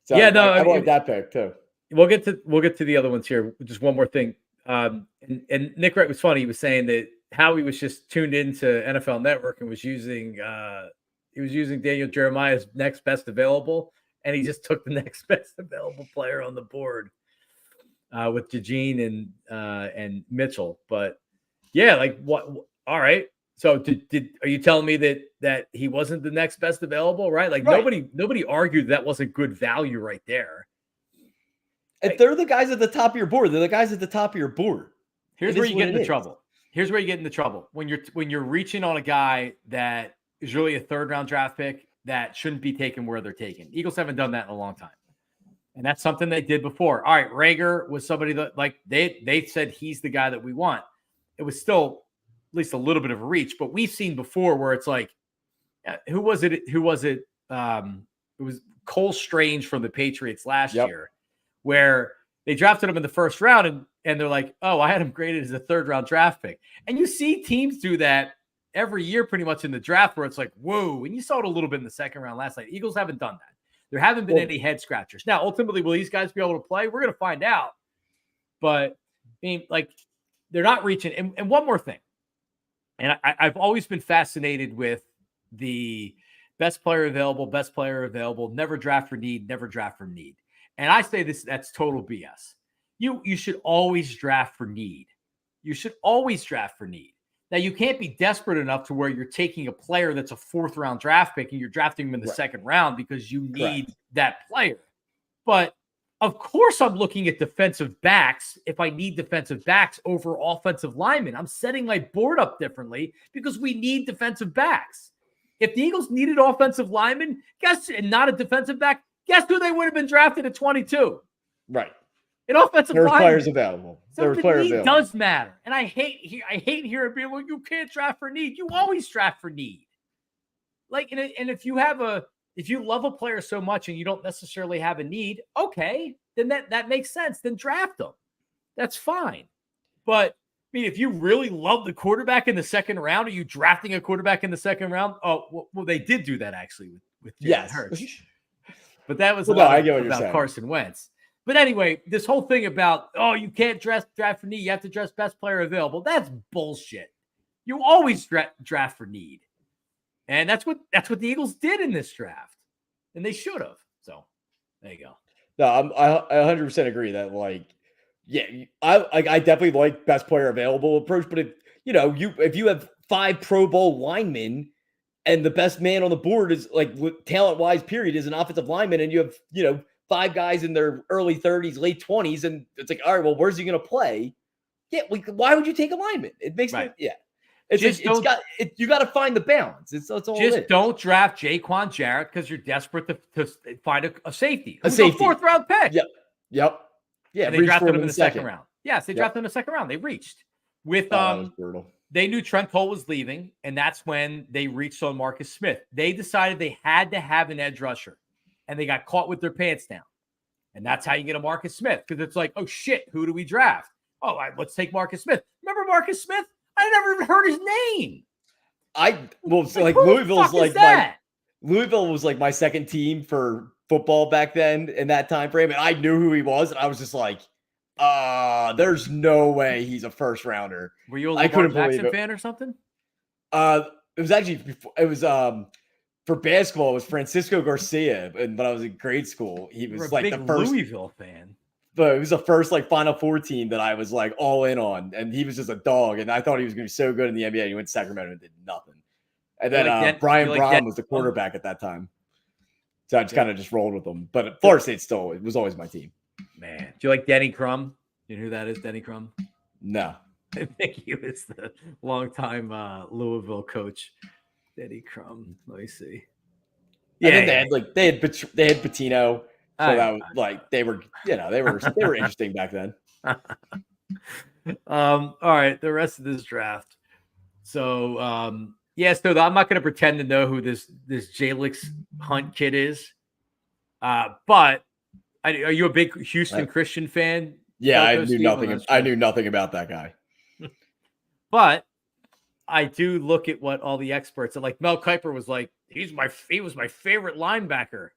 B: So yeah, no, I like that pick too.
A: We'll get to the other ones here. Just one more thing. And Nick Wright was funny. He was saying that Howie was just tuned into NFL Network and was using Daniel Jeremiah's next best available, and he just took the next best available player on the board with Eugene and Mitchell. But yeah, like what? All right. So are you telling me that he wasn't the next best available, right? Like nobody argued that wasn't good value right there.
B: If they're the guys at the top of your board, they're the guys at the top of your board.
A: Here's where you get into trouble. Here's where you get into trouble. When you're reaching on a guy that is really a 3rd round draft pick that shouldn't be taken where they're taken. Eagles haven't done that in a long time. And that's something they did before. All right, Rager was somebody that like they said he's the guy that we want. It was still at least a little bit of a reach, but we've seen before where it's like, who was it? It was Cole Strange from the Patriots last year, where they drafted him in the 1st round and they're like, oh, I had him graded as a 3rd round draft pick. And you see teams do that every year pretty much in the draft where it's like, whoa. And you saw it a little bit in the 2nd round last night. Eagles haven't done that. There haven't been any head scratchers. Now, ultimately, will these guys be able to play? We're going to find out. But I mean, like, they're not reaching. And one more thing. And I've always been fascinated with the best player available, never draft for need, never draft for need. And I say that's total BS. You should always draft for need. You should always draft for need. Now, you can't be desperate enough to where you're taking a player that's a 4th round draft pick and you're drafting him in the 2nd round because you need that player. But of course, I'm looking at defensive backs if I need defensive backs over offensive linemen. I'm setting my board up differently because we need defensive backs. If the Eagles needed offensive linemen, and not a defensive back, guess who they would have been drafted at 22?
B: Right.
A: An offensive lineman.
B: There were players available.
A: So the need does matter. And I hate hearing people, well, you can't draft for need. You always draft for need. Like, and if you love a player so much and you don't necessarily have a need, okay, then that makes sense. Then draft them. That's fine. But I mean, if you really love the quarterback in the 2nd round, are you drafting a quarterback in the 2nd round? Oh, well, they did do that actually with Jalen Hurts. But that was about Carson Wentz. But anyway, this whole thing about, you can't draft for need, you have to draft best player available. That's bullshit. You always draft for need. And that's what the Eagles did in this draft. And they should have. So there you go.
B: No, I 100% agree that, like, yeah, I definitely like best player available approach. But if you have 5 Pro Bowl linemen and the best man on the board is like talent wise period is an offensive lineman, and you have 5 guys in their early 30s, late 20s, and it's like, all right, well, where's he going to play? Yeah, why would you take a lineman? It makes me, yeah. You got to find the balance. It's all.
A: Just don't draft Jaquan Jarrett because you're desperate to find a safety. A 4th round pick.
B: Yep. Yeah.
A: And they drafted him in the 2nd round. Yes, they drafted him in the 2nd round. They reached with
B: that was brutal.
A: They knew Trent Cole was leaving, and that's when they reached on Marcus Smith. They decided they had to have an edge rusher, and they got caught with their pants down. And that's how you get a Marcus Smith, because it's like, oh shit, who do we draft? Oh, let's take Marcus Smith. Remember Marcus Smith? I never even heard his name.
B: Louisville was like my second team for football back then in that time frame, and I knew who he was, and I was just like, there's no way he's a 1st rounder.
A: Were you a Lamar Jackson fan or something?
B: It was actually for basketball. It was Francisco Garcia, and when I was in grade school, he
A: You're
B: was
A: a
B: like
A: big
B: the first.
A: Louisville fan.
B: But it was the first like Final Four team that I was like all in on, and he was just a dog, and I thought he was going to be so good in the NBA. He went to Sacramento and did nothing. And then Brian Brown was the quarterback at that time, so I just kind of just rolled with him. But Florida State still was always my team.
A: Man, do you like Denny Crum? You know who that is, Denny Crum?
B: No,
A: I think he was the longtime Louisville coach. Denny Crum. Let me see.
B: Yeah, and then they had Patino. So that was like they were interesting back then.
A: All right, the rest of this draft. So so I'm not going to pretend to know who this Jalix Hunt kid is. But are you a big Houston Christian fan?
B: Yeah, I knew nothing about that guy.
A: But I do look at what all the experts are like. Mel Kiper was like, he was my favorite linebacker.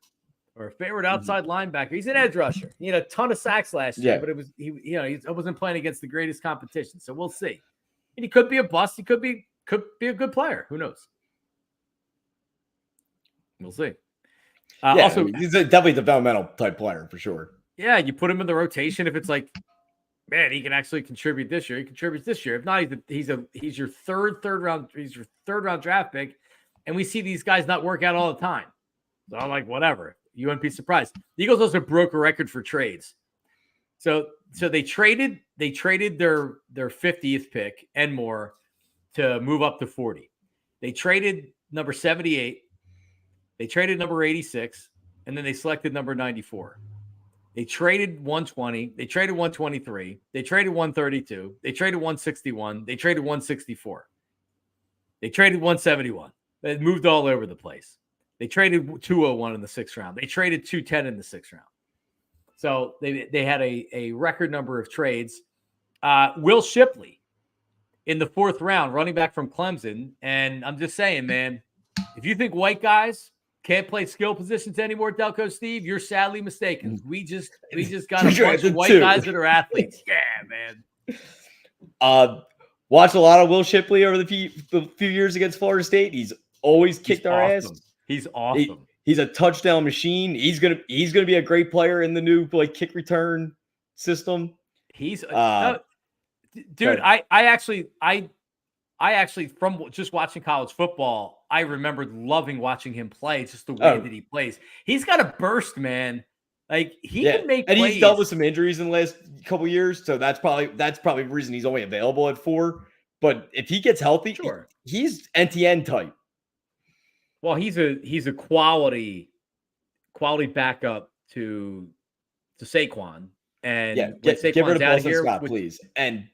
A: Or favorite outside linebacker. He's an edge rusher. He had a ton of sacks last year, but he wasn't playing against the greatest competition. So we'll see. And he could be a bust. He could be a good player. Who knows? We'll see. Also,
B: he's a definitely developmental type player for sure.
A: Yeah, you put him in the rotation if it's like, man, he can actually contribute this year. He contributes this year. If not, he's your third round. He's your third round draft pick, and we see these guys not work out all the time. So I'm like, whatever. You wouldn't be surprised. The Eagles also broke a record for trades. So they traded their 50th pick and more to move up to 40. They traded number 78. They traded number 86, and then they selected number 94. They traded 120. They traded 123. They traded 132. They traded 161. They traded 164. They traded 171. They moved all over the place. They traded 201 in the 6th round. They traded 210 in the 6th round. So they had a record number of trades. Will Shipley in the 4th round, running back from Clemson. And I'm just saying, man, if you think white guys can't play skill positions anymore, Delco Steve, you're sadly mistaken. We just got a bunch of white guys that are athletes. Yeah, man.
B: Watched a lot of Will Shipley over the few years against Florida State. He's always kicked our ass.
A: He's awesome.
B: He's a touchdown machine. He's gonna be a great player in the new kick return system.
A: He's dude. I actually from just watching college football, I remembered loving watching him play. Just the way that he plays. He's got a burst, man. Like he can make plays.
B: And he's dealt with some injuries in the last couple of years, so that's probably the reason he's only available at 4. But if he gets healthy,
A: sure,
B: he's NTN type.
A: Well, he's a quality backup to Saquon. And
B: get rid of Boston here, Scott, please. And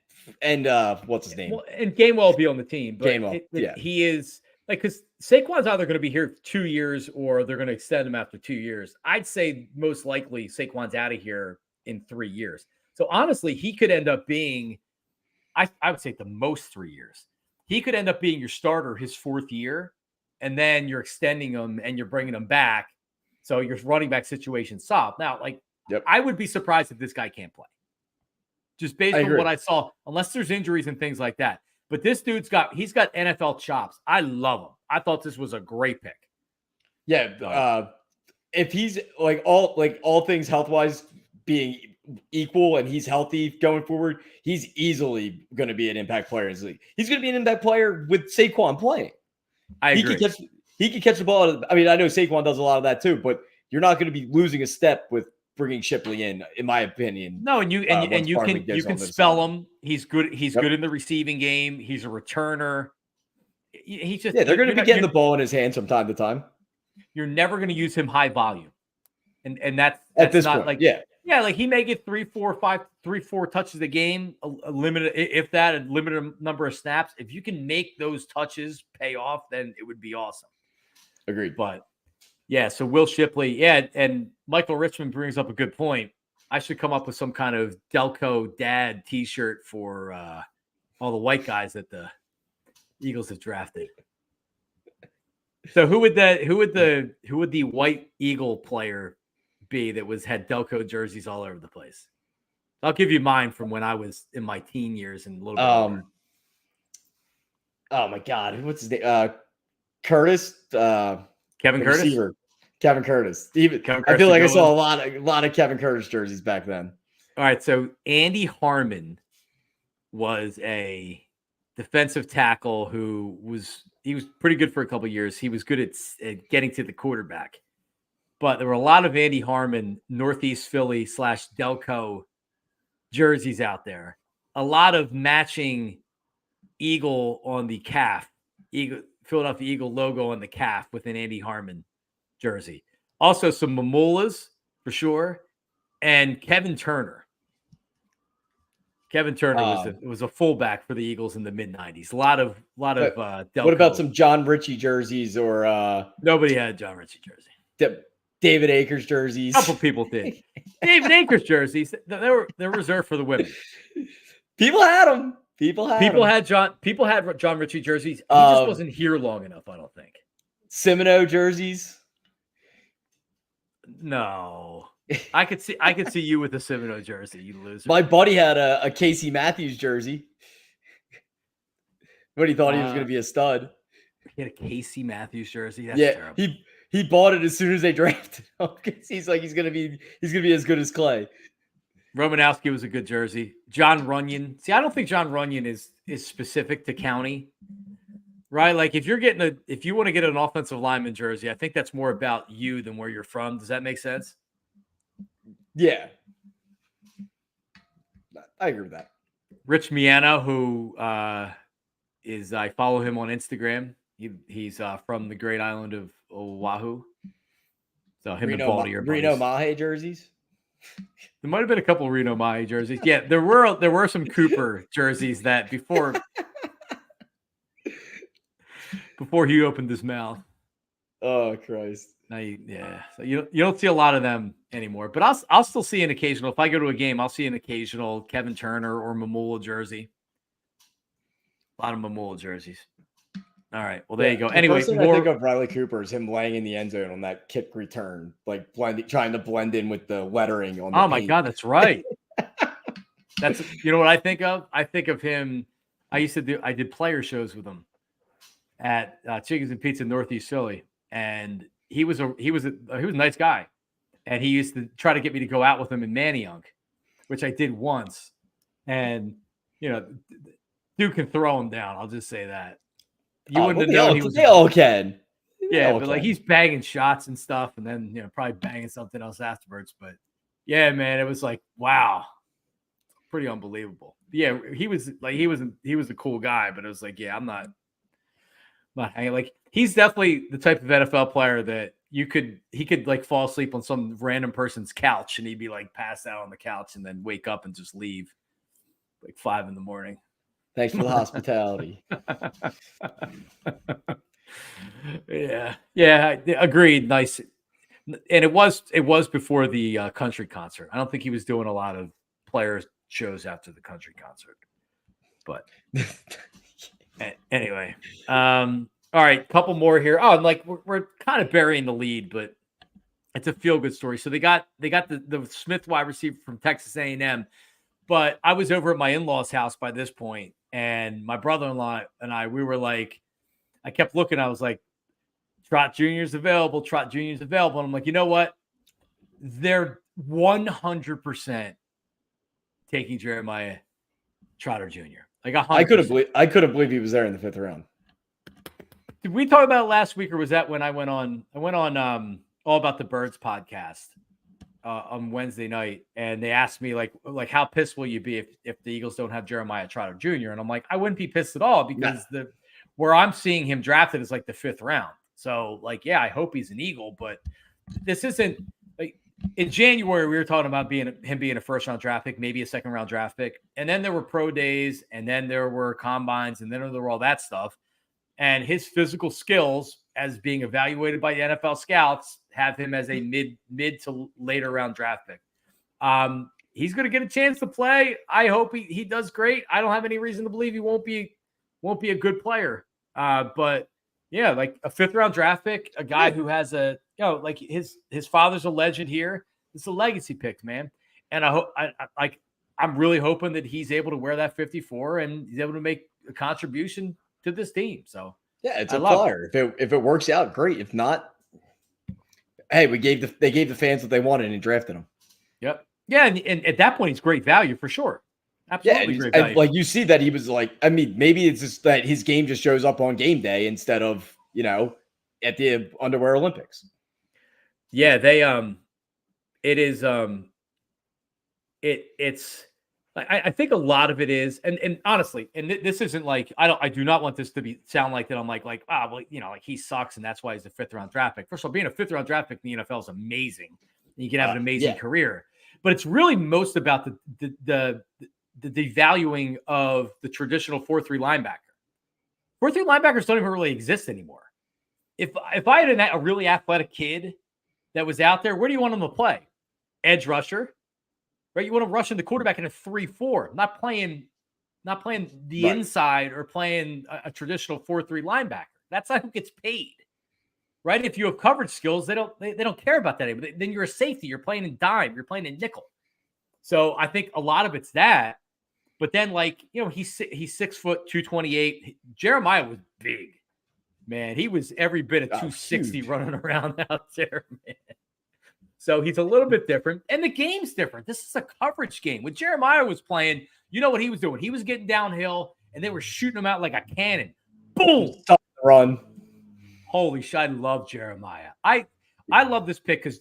B: what's his name?
A: Well, and Gainwell will be on the team. But he is like, because Saquon's either going to be here 2 years or they're going to extend him after 2 years. I'd say most likely Saquon's out of here in 3 years. So honestly, he could end up being, I would say, the most 3 years. He could end up being your starter his 4th year. And then you're extending them and you're bringing them back. So your running back situation solved. Now, I would be surprised if this guy can't play. Just based on what I saw, unless there's injuries and things like that. But this dude's got NFL chops. I love him. I thought this was a great pick.
B: Yeah. If he's all things health-wise being equal and he's healthy going forward, he's easily going to be an impact player in this league. He's going to be an impact player with Saquon playing.
A: I agree.
B: He can catch the ball. I mean, I know Saquon does a lot of that too, but you're not going to be losing a step with bringing Shipley in my opinion.
A: No, and you can spell him. He's good. He's good in the receiving game. He's a returner. He's just
B: they're going to be getting the ball in his hand from time to time.
A: You're never going to use him high volume, and that's
B: at this
A: not
B: point.
A: Like he may get 3, 4 touches a game, a limited, if that, a limited number of snaps. If you can make those touches pay off, then it would be awesome.
B: Agreed.
A: But so Will Shipley, and Michael Richmond brings up a good point. I should come up with some kind of Delco dad T-shirt for all the white guys that the Eagles have drafted. So who would the white Eagle player be that had Delco jerseys all over the place? I'll give you mine from when I was in my teen years and a little bit older.
B: Oh my God, what's his name? Curtis,
A: Kevin
B: the
A: Curtis.
B: receiver, Kevin Curtis.
A: Kevin
B: I
A: Curtis
B: feel like I
A: go
B: saw
A: with.
B: a lot of Kevin Curtis jerseys back then.
A: All right, so Andy Harmon was a defensive tackle who was pretty good for a couple of years. He was good at getting to the quarterback, but there were a lot of Andy Harmon Northeast Philly / Delco jerseys out there. A lot of matching eagle on the calf, Philadelphia Eagle logo on the calf with an Andy Harmon jersey. Also some Mamulas for sure, and Kevin Turner. Kevin Turner was a fullback for the Eagles in the mid '90s. A lot of Delco.
B: What about some John Ritchie jerseys or
A: Nobody had John Ritchie jersey.
B: David Akers jerseys?
A: A couple people did. David Akers jerseys. They're reserved for the women.
B: People had them. People had
A: John Ritchie jerseys. He just wasn't here long enough, I don't think.
B: Semino jerseys.
A: No. I could see you with a Semino jersey, you loser.
B: My buddy had a Casey Matthews jersey. But he thought he was going to be a stud.
A: He had a Casey Matthews jersey. That's terrible.
B: He bought it as soon as they drafted him because he's like he's gonna be as good as Clay.
A: Romanowski was a good jersey. John Runyon. See, I don't think John Runyon is specific to county, right? Like if you want to get an offensive lineman jersey, I think that's more about you than where you're from. Does that make sense?
B: Yeah, I agree with that.
A: Rich Miano, who I follow him on Instagram. He's from the great island of Oahu. So him and Baldy are buddies.
B: Reno Mahe jerseys.
A: There might have been a couple of Reno Mahe jerseys. Yeah, there were some Cooper jerseys that before he opened his mouth.
B: Oh Christ!
A: So you don't see a lot of them anymore. But I'll still see an occasional. If I go to a game, I'll see an occasional Kevin Turner or Mamula jersey. A lot of Mamula jerseys. All right. Well, there you go. Anyway,
B: I think of Riley Cooper is him laying in the end zone on that kick return, like trying to blend in with the lettering on the
A: my God, that's right. That's what I think of? I think of him. I did player shows with him at Chickens and Pizza Northeast Philly, and he was a nice guy, and he used to try to get me to go out with him in Manayunk, which I did once, and dude can throw him down. I'll just say that. You wouldn't have known he was.
B: They all can.
A: Like he's banging shots and stuff, and then probably banging something else afterwards. But yeah, man, it was like wow, pretty unbelievable. Yeah, he was a cool guy, but it was like, yeah, I'm not hanging. Like he's definitely the type of NFL player that he could like fall asleep on some random person's couch, and he'd be like passed out on the couch, and then wake up and just leave like 5 a.m.
B: Thanks for the hospitality.
A: Yeah, agreed. Nice. And it was before the country concert. I don't think he was doing a lot of player shows after the country concert. But anyway, all right, couple more here. Oh, like we're kind of burying the lead, but it's a feel good story. So they got the Smith wide receiver from Texas A&M. But I was over at my in-laws' house by this point, and my brother-in-law and we were like, I kept looking. I was like, Trot Jr.'s available. Trot Jr.'s available. And I'm like, you know what? They're 100% taking Jeremiah Trotter Jr. Like 100%.
B: I couldn't believe he was there in the 5th round.
A: Did we talk about it last week, or was that when I went on All About the Birds podcast? On Wednesday night, and they asked me like how pissed will you be if the Eagles don't have Jeremiah Trotter Jr. And I'm like, I wouldn't be pissed at all because where I'm seeing him drafted is like the 5th round. So like, yeah, I hope he's an Eagle, but this isn't like in January we were talking about him being a 1st round draft pick, maybe a 2nd round draft pick, and then there were pro days, and then there were combines, and then there were all that stuff, and his physical skills as being evaluated by the NFL scouts have him as a mid to later round draft pick. He's going to get a chance to play. I hope he does great. I don't have any reason to believe he won't be a good player. But yeah, like a 5th round draft pick, a guy who has like his father's a legend here. It's a legacy pick, man. And I hope I'm really hoping that he's able to wear that 54 and he's able to make a contribution to this team. So
B: Yeah, it's
A: I
B: a
A: love it.
B: flyer. If it works out, great. If not, hey, they gave the fans what they wanted and drafted him.
A: Yep. Yeah, and at that point, he's great value for sure.
B: Yeah,
A: Absolutely great
B: and
A: value.
B: like you see that he was like, I mean, maybe it's just that his game just shows up on game day instead of at the Underwear Olympics.
A: Yeah, it is it's I think a lot of it is, and honestly, and this isn't like I do not want this to sound like that I'm like well, like he sucks and that's why he's a 5th round draft pick. First of all, being a 5th round draft pick in the NFL is amazing. You can have an amazing
B: Yeah.
A: career, but it's really most about the devaluing of the traditional 4-3 linebacker. 4-3 linebackers don't even really exist anymore. If I had a really athletic kid that was out there, where do you want him to play? Edge rusher, right? You want to rush in the quarterback in a 3-4, not playing the inside or playing a traditional 4-3 linebacker. That's not who gets paid, right? If you have coverage skills, they don't care about that anymore. Then you're a safety. You're playing in dime. You're playing in nickel. So I think a lot of it's that. But then, he's 6 foot 228. Jeremiah was big, man. He was every bit of 260 running around out there, man. So he's a little bit different. And the game's different. This is a coverage game. When Jeremiah was playing, you know what he was doing? He was getting downhill, and they were shooting him out like a cannon. Boom!
B: Run.
A: Holy shit, I love Jeremiah. I love this pick because,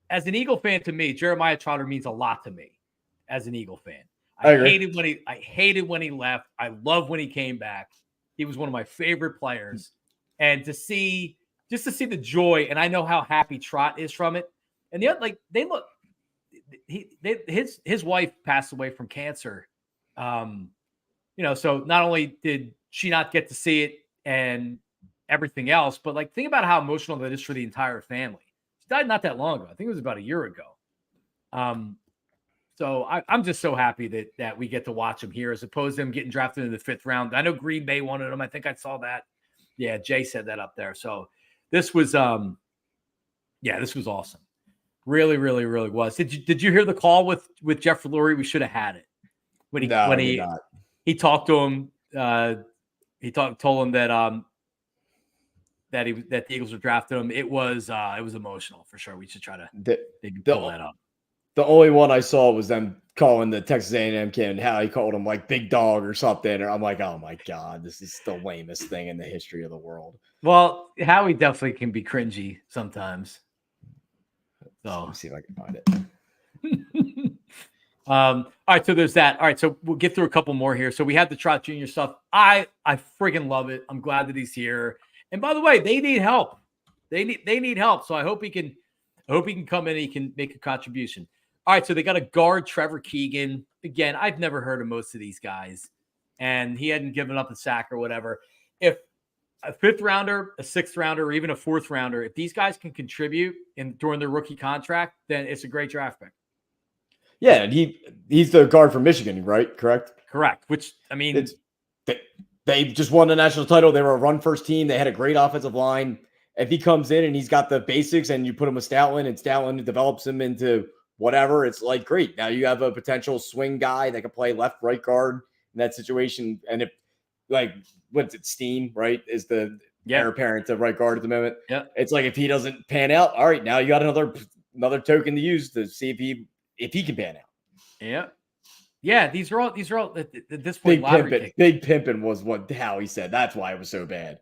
A: as an Eagle fan, to me, Jeremiah Trotter means a lot to me as an Eagle fan. I hated when he left. I love when he came back. He was one of my favorite players. And to see the joy, and I know how happy Trot is from it. And the other, his wife passed away from cancer. So not only did she not get to see it and everything else, but think about how emotional that is for the entire family. She died not that long ago. I think it was about a year ago. So I'm just so happy that we get to watch him here as opposed to him getting drafted in the 5th round. I know Green Bay wanted him. I think I saw that. Yeah, Jay said that up there. So this was awesome. Really, really, really was. Did you hear the call with Jeff Lurie? We should have had it when he talked to him. Told him that the Eagles were drafting him. It was emotional for sure. We should try to maybe pull that up.
B: The only one I saw was them calling the Texas A&M kid, and how he called him like big dog or something. And I'm like, oh my God, this is the lamest thing in the history of the world.
A: Well, Howie definitely can be cringy sometimes. So
B: let me see if I can find
A: it. All right, so there's that. All right, so we'll get through a couple more here. So we had the Trot Jr. stuff. I friggin' love it. I'm glad that he's here. And by the way, they need help. They need help. So I hope he can come in and he can make a contribution. All right, so they got a guard, Trevor Keegan. Again, I've never heard of most of these guys, and he hadn't given up a sack or whatever. If a 5th rounder, a 6th rounder, or even a 4th rounder, if these guys can contribute during their rookie contract, then it's a great draft pick.
B: Yeah, and he's the guard from Michigan, right? Correct.
A: Which, I mean,
B: they just won the national title. They were a run-first team. They had a great offensive line. If he comes in and he's got the basics, and you put him with Stoutland, and Stoutland develops him into whatever, it's like great. Now you have a potential swing guy that can play left, right guard in that situation. And if what's it, Steen, right, is the heir apparent to right guard at the moment.
A: Yeah, it's
B: like if he doesn't pan out, all right, now you got another token to use to see if he can pan out.
A: Yeah. These are all at this point.
B: Big pimpin' was what Howie said. That's why it was so bad.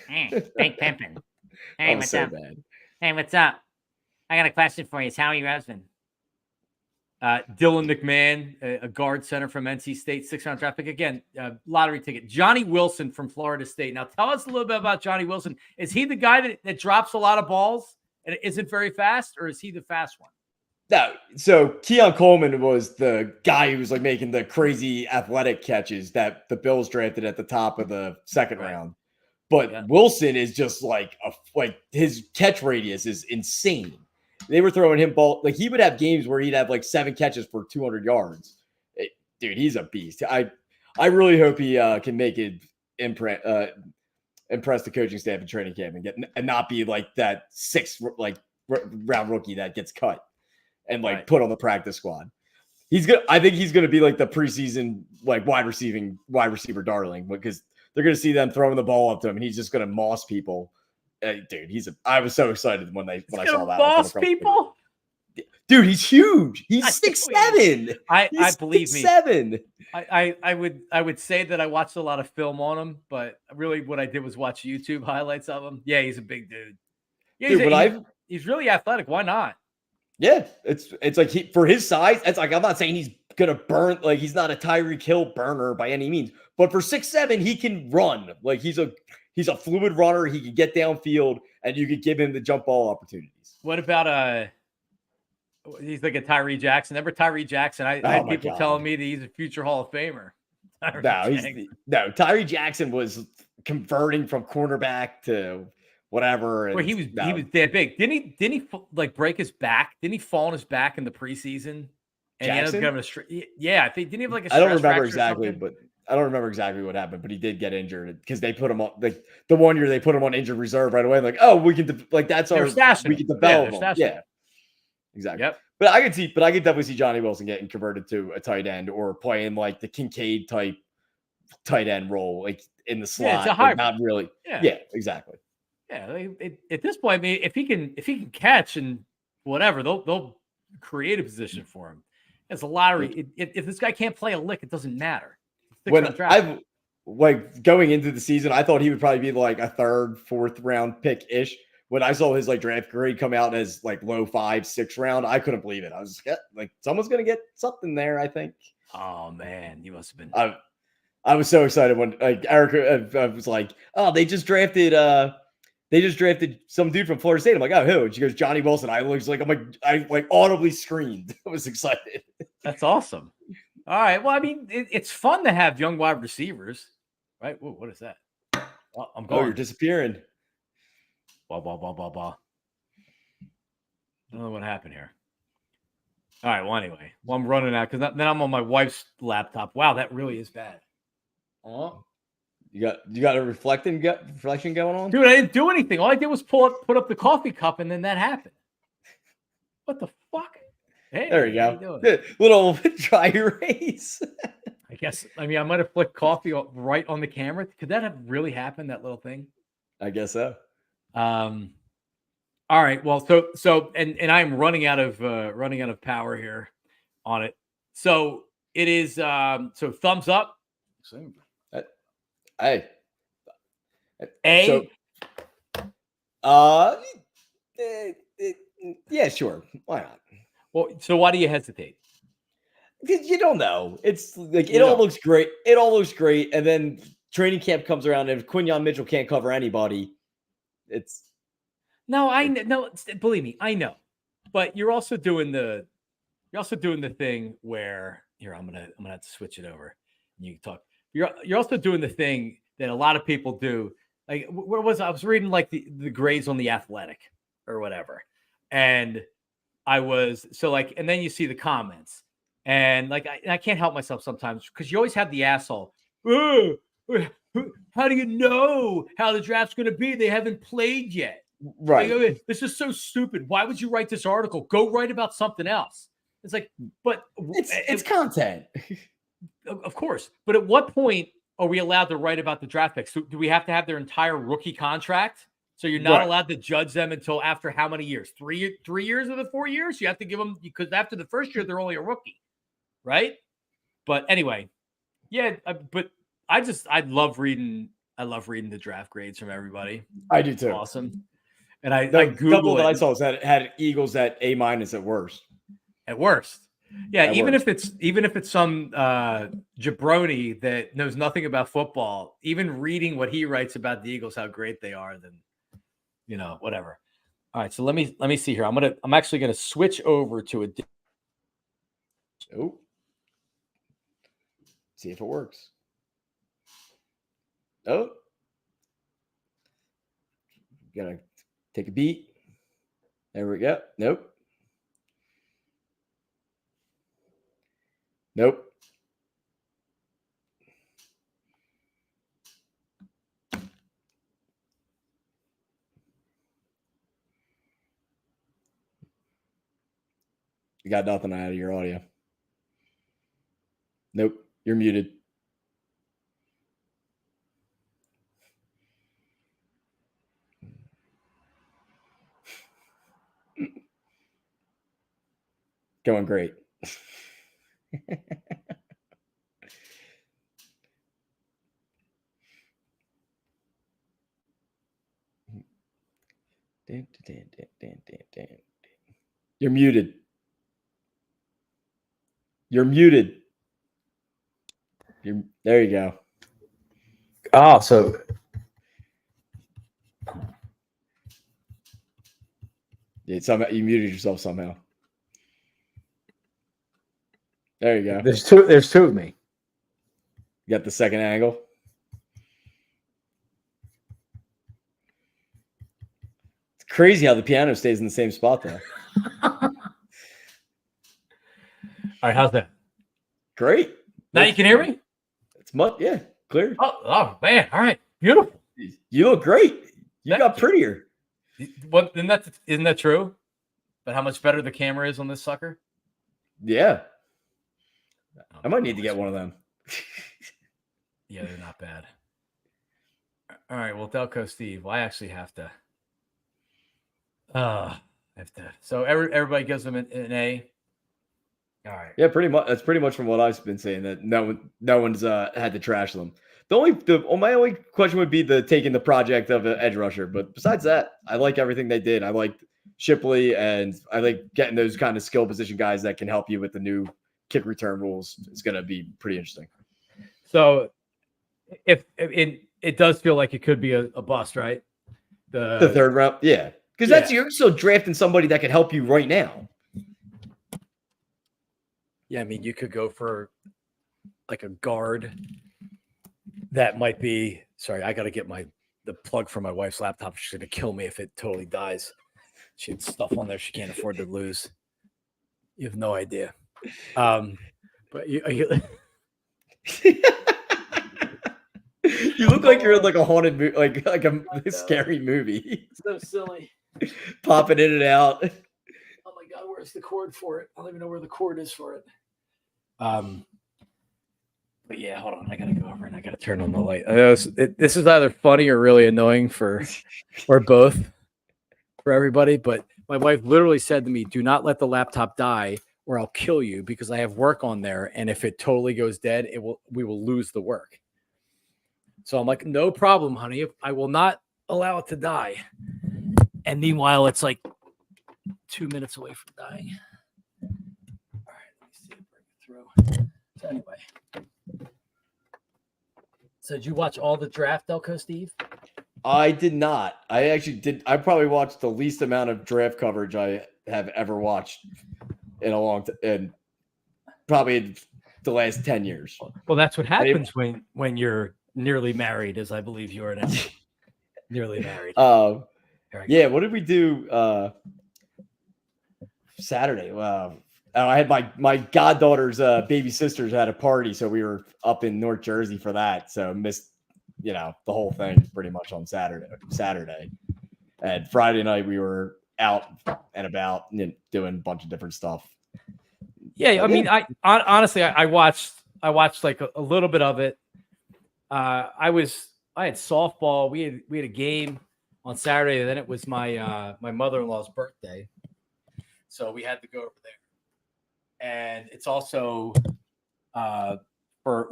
C: Big pimpin'. Hey, what's up?
B: Bad.
C: Hey, what's up? I got a question for you. It's Howie Roseman.
A: Dylan McMahon, a guard center from NC State, 6th round draft pick. Again, lottery ticket. Johnny Wilson from Florida State. Now, tell us a little bit about Johnny Wilson. Is he the guy that drops a lot of balls and isn't very fast, or is he the fast one?
B: No. So Keon Coleman was the guy who was making the crazy athletic catches that the Bills drafted at the top of the 2nd round. But Wilson is just his catch radius is insane. They were throwing him ball. He would have games where he'd have 7 catches for 200 yards. Dude, he's a beast. I really hope he can make it impress the coaching staff and training camp and not be that 6th round rookie that gets cut and put on the practice squad. I think he's going to be the preseason wide receiver darling, because they're going to see them throwing the ball up to him, and he's just going to moss people. Dude, I was so excited when I saw that.
A: Moss people.
B: Dude, he's huge.
A: I
B: He's 6'7".
A: I believe me.
B: 6'7".
A: I would say that I watched a lot of film on him, but really what I did was watch YouTube highlights of him. Yeah, he's a big dude. Yeah, he's really athletic. Why not?
B: Yeah, it's like for his size, it's like I'm not saying he's gonna burn, like he's not a Tyreek Hill burner by any means, but for 6'7", he can run. Like he's a fluid runner. He can get downfield, and you could give him the jump ball opportunities.
A: What about he's like a Tyree Jackson. Remember Tyree Jackson? I had people telling me that he's a future Hall of Famer.
B: Tyree Jackson was converting from cornerback to whatever.
A: Well, he was that big. Didn't he like break his back? Didn't he fall on his back in the preseason? And he ended up having I think didn't he have like a
B: I don't remember exactly, but I don't remember exactly what happened, but he did get injured because they put him on like the one year they put him on injured reserve right away. Like, oh, we can that's our we can develop him. Yeah. Exactly.
A: Yep.
B: But I could definitely see Johnny Wilson getting converted to a tight end or playing like the Kincaid type tight end role, like in the slot.
A: Yeah, it's a hybrid.
B: Not really. Yeah, exactly.
A: Yeah. At this point, I mean, if he can catch and whatever, they'll create a position for him. It's a lottery. If this guy can't play a lick, it doesn't matter.
B: When I've like going into the season, I thought he would probably be like a 3rd, 4th round pick ish. When I saw his like draft grade come out as like low 5, 6 round, I couldn't believe it. I was like, someone's gonna get something there. I think.
A: Oh man, you must have been.
B: I was so excited when like Erica was like, "Oh, they just drafted some dude from Florida State." I'm like, "Oh, who?" And she goes, "Johnny Wilson." I audibly screamed. I was excited.
A: That's awesome. All right. Well, I mean, it's fun to have young wide receivers, right? Whoa, what is that? Well, I'm going.
B: Oh, you're disappearing.
A: Blah, blah, blah, blah, blah. I don't know what happened here. All right. Well, anyway, I'm running out because then I'm on my wife's laptop. Wow, that really is bad.
B: Oh, you got a reflection going on,
A: dude. I didn't do anything. All I did was put up the coffee cup, and then that happened. What the fuck? Hey,
B: there you go. Little dry erase.
A: I guess. I mean, I might have flicked coffee right on the camera. Could that have really happened? That little thing?
B: I guess so.
A: All right. Well, so and I'm running out of power here on it. So it is so thumbs up.
B: Hey.
A: A.
B: So, yeah, sure. Why not?
A: Well, so why do you hesitate?
B: Because you don't know. It's like it all looks great. It all looks great, and then training camp comes around, and if Quinyon Mitchell can't cover anybody, it's
A: no. Believe me, I know. But you're also doing the thing where here I'm gonna have to switch it over. And you can talk. You're also doing the thing that a lot of people do. Like where was I was reading like the grades on The Athletic or whatever, and I was and then you see the comments, and like I can't help myself sometimes because you always have the asshole. Oh, how do you know how the draft's going to be? They haven't played yet.
B: Right.
A: Like, this is so stupid. Why would you write this article? Go write about something else. It's like, but
B: it's content.
A: Of course. But at what point are we allowed to write about the draft picks? Do we have to have their entire rookie contract? So you're not allowed to judge them until after how many years? 3 years of the 4 years? You have to give them because after the first year, they're only a rookie. Right. But anyway, yeah, but I love reading the draft grades from everybody.
B: I do too.
A: Awesome. And I
B: Googled couple that I saw had Eagles at A- at worst.
A: At worst. Yeah,
B: at
A: even
B: worst.
A: if it's some jabroni that knows nothing about football, even reading what he writes about the Eagles, how great they are, then whatever. All right, so let me see here. I'm actually gonna switch over to a.
B: Oh. See if it works. Oh. Gotta take a beat. There we go. Nope. You got nothing out of your audio. Nope. You're muted. Going great. You're muted. You're muted. There you go.
A: Oh, so
B: Yeah, somehow you muted yourself somehow. There you go.
A: there's two of me.
B: You got the second angle. It's crazy how the piano stays in the same spot though.
A: All right, how's that?
B: Great.
A: Now you can hear me?
B: It's clear.
A: Oh man, all right. Beautiful.
B: You look great. You got prettier.
A: What isn't that true? But how much better the camera is on this sucker?
B: Yeah. I might need to get one of them.
A: Yeah, they're not bad. All right, well, Delco Steve, well, I actually have to. So everybody gives them an A. All right.
B: Yeah, pretty much. That's pretty much from what I've been saying. That no one's had to trash them. My only question would be the taking the project of an edge rusher. But besides that, I like everything they did. I liked Shipley, and I like getting those kind of skill position guys that can help you with the new kick return rules. It's going to be pretty interesting.
A: So, if it does feel like it could be a bust, right?
B: The third round, yeah, because you're still drafting somebody that can help you right now.
A: Yeah, I mean, you could go for like a guard that might be. Sorry, I got to get the plug for my wife's laptop. She's gonna kill me if it totally dies. She had stuff on there she can't afford to lose. You have no idea. But you
B: you look like you're in like a haunted movie, like a scary movie.
A: So silly.
B: Popping in and out.
A: Oh my God, where's the cord for it? I don't even know where the cord is for it. But yeah, hold on. I gotta go over and I gotta turn on the light. I know this is either funny or really annoying or both for everybody. But my wife literally said to me, "Do not let the laptop die, or I'll kill you because I have work on there. And if it totally goes dead, we will lose the work." So I'm like, "No problem, honey. I will not allow it to die." And meanwhile, it's like 2 minutes away from dying. All right, let me see it break through. So anyway, so did you watch all the draft, Delco Steve?
B: I did not. I actually did. I probably watched the least amount of draft coverage I have ever watched in a long time, and probably the last 10 years.
A: Well, that's what happens when you're nearly married, as I believe you are now. Nearly married.
B: Yeah. What did we do Saturday? I had my goddaughter's baby sisters had a party, so we were up in North Jersey for that. So missed, the whole thing pretty much on Saturday, and Friday night we were out and about doing a bunch of different stuff.
A: Yeah, I mean, I honestly watched like a little bit of it. I had softball. We had a game on Saturday, and then it was my mother-in-law's birthday, so we had to go over there. And it's also for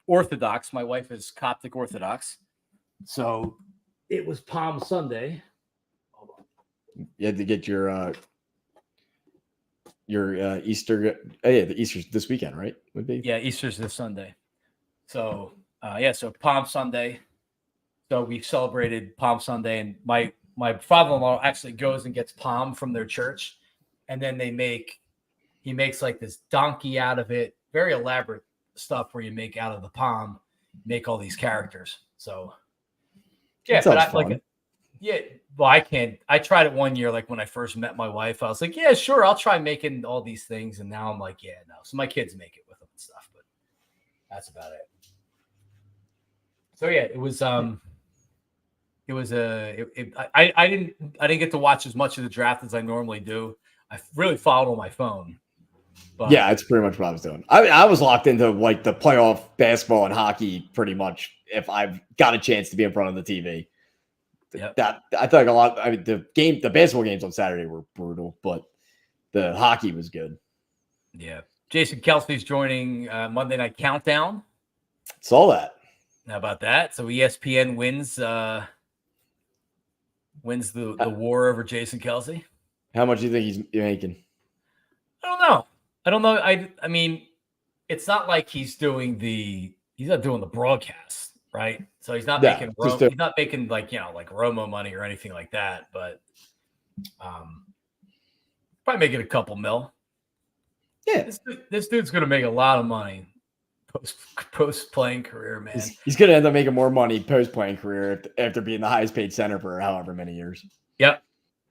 A: Orthodox. My wife is Coptic Orthodox, so it was Palm Sunday. Hold on.
B: You had to get your Easter. The Easter's this weekend, right? Would be.
A: Yeah, Easter's this Sunday. So so Palm Sunday. So we celebrated Palm Sunday, and my father-in-law actually goes and gets palm from their church, and then he makes like this donkey out of it. Very elaborate stuff where you make out of the palm, make all these characters. So yeah, but well, I can't. I tried it one year, like when I first met my wife. I was like, yeah, sure, I'll try making all these things. And now I'm like, yeah, no. So my kids make it with them and stuff, but that's about it. So yeah, it was I didn't get to watch as much of the draft as I normally do. I really followed on my phone. But
B: yeah, it's pretty much what I was doing. I was locked into like the playoff basketball and hockey pretty much if I've got a chance to be in front of the TV.
A: Yep.
B: That I feel like a lot. I mean, the basketball games on Saturday were brutal, but the hockey was good.
A: Yeah. Jason Kelsey's joining Monday Night Countdown.
B: Saw that.
A: How about that? So ESPN wins the war over Jason Kelsey.
B: How much do you think he's making?
A: I don't know. I mean, it's not like he's not doing the broadcast, right? So he's not making he's not making like Romo money or anything like that, but probably making a couple mil.
B: Yeah.
A: This dude's gonna make a lot of money post playing career, man.
B: He's gonna end up making more money post playing career after being the highest paid center for however many years.
A: Yep.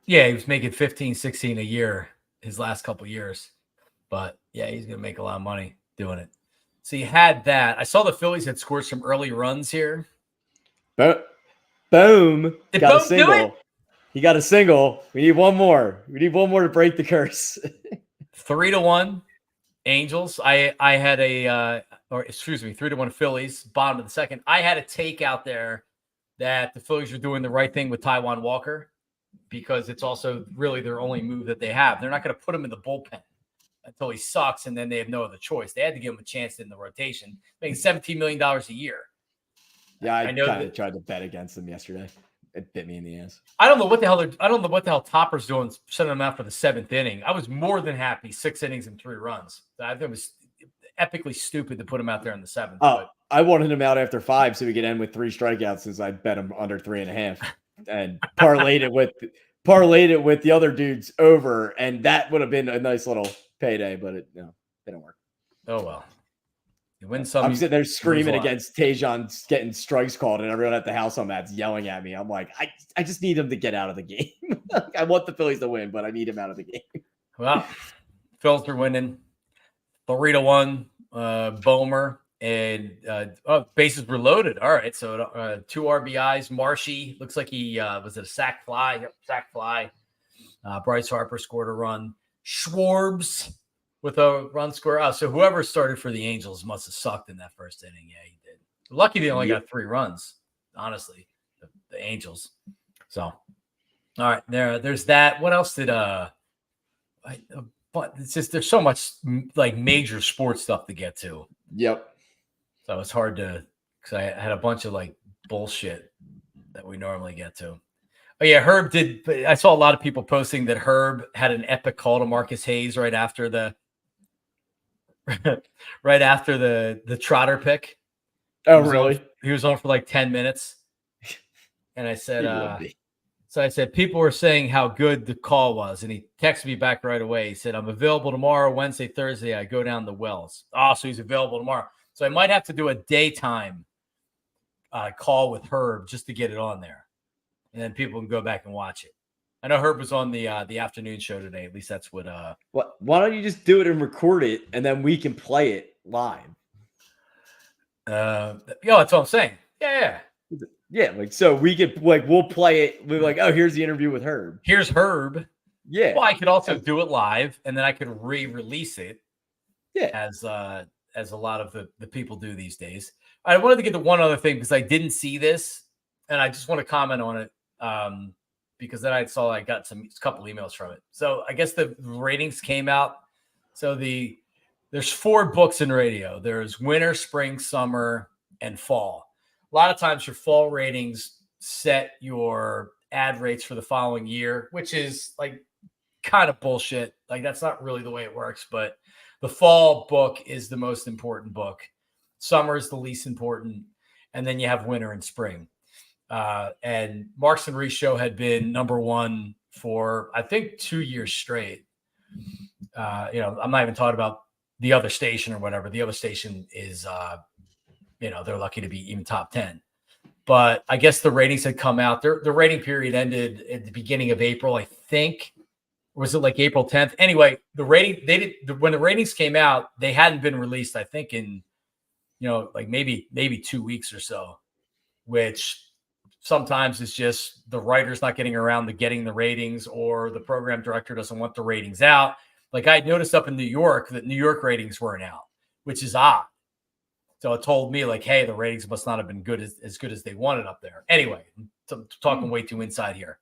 A: Yeah, he was making 15, 16 a year his last couple years. But yeah, he's gonna make a lot of money doing it. So you had that. I saw the Phillies had scored some early runs here.
B: Boom.
A: Did
B: Got
A: Boom
B: a single.
A: do it?
B: He got a single. We need one more. We need one more to break the curse.
A: 3-1 Angels. I had 3-1 Phillies, bottom of the second. I had a take out there that the Phillies are doing the right thing with Taijuan Walker because it's also really their only move that they have. They're not going to put him in the bullpen until he sucks, and then they have no other choice. They had to give him a chance in the rotation, making $17 million a year.
B: Yeah, I kind of tried to bet against them yesterday. It bit me in the ass.
A: I don't know what the hell Topper's doing, sending him out for the 7th inning. I was more than happy 6 innings and 3 runs. I think it was epically stupid to put him out there in the 7th.
B: Oh, I wanted him out after 5 so we could end with 3 strikeouts since I bet him under 3.5 and parlayed it with the other dudes over, and that would have been a nice little payday, but it didn't work.
A: Oh well. You win some.
B: I'm sitting there screaming against Tajon getting strikes called, and everyone at the house on that's yelling at me. I'm like, I just need him to get out of the game. I want the Phillies to win, but I need him out of the game.
A: Well, Phils are winning 3-1. Bomer and bases were loaded. All right, so 2 RBIs. Marshy looks like he was it a sac fly? Yep, sac fly. Bryce Harper scored a run. Schwarbs with a run score. Oh, so whoever started for the Angels must have sucked in that first inning. Yeah, he did. Lucky they only got 3 runs, honestly, the Angels. So, all right, there's that. What else did but it's just there's so much like major sports stuff to get to.
B: Yep.
A: So it's hard to because I had a bunch of like bullshit that we normally get to. Oh yeah, Herb did. I saw a lot of people posting that Herb had an epic call to Marcus Hayes right after the Trotter pick.
B: Oh, really?
A: He was on for like 10 minutes. And I said, so I said, people were saying how good the call was. And he texted me back right away. He said, I'm available tomorrow, Wednesday, Thursday. I go down to Wells. Oh, so he's available tomorrow. So I might have to do a daytime call with Herb just to get it on there. And then people can go back and watch it. I know Herb was on the afternoon show today. At least that's what.
B: Why don't you just do it and record it, and then we can play it live?
A: That's what I'm saying. Yeah.
B: Like so we could we'll play it. We're like, oh, here's the interview with Herb.
A: Here's Herb.
B: Yeah.
A: Well, I could also do it live, and then I could re-release it.
B: Yeah.
A: As a lot of the people do these days. I wanted to get to one other thing because I didn't see this, and I just want to comment on it. Because then I got a couple emails from it. So I guess the ratings came out. So there's 4 books in radio. There's winter, spring, summer, and fall. A lot of times your fall ratings set your ad rates for the following year, which is like kind of bullshit. Like that's not really the way it works, but the fall book is the most important book. Summer is the least important. And then you have winter and spring. And Marks and Reese show had been number 1 for, I think, 2 years straight. I'm not even talking about the other station or whatever. The other station is, they're lucky to be even top 10. But I guess the ratings had come out. The rating period ended at the beginning of April, I think. Was it like April 10th? Anyway, when the ratings came out, they hadn't been released, I think, in, like maybe 2 weeks or so, which sometimes it's just the writer's not getting around to getting the ratings or the program director doesn't want the ratings out. Like I noticed up in New York that New York ratings weren't out, which is odd. So it told me like, hey, the ratings must not have been good as good as they wanted up there. Anyway, I'm talking way too inside here.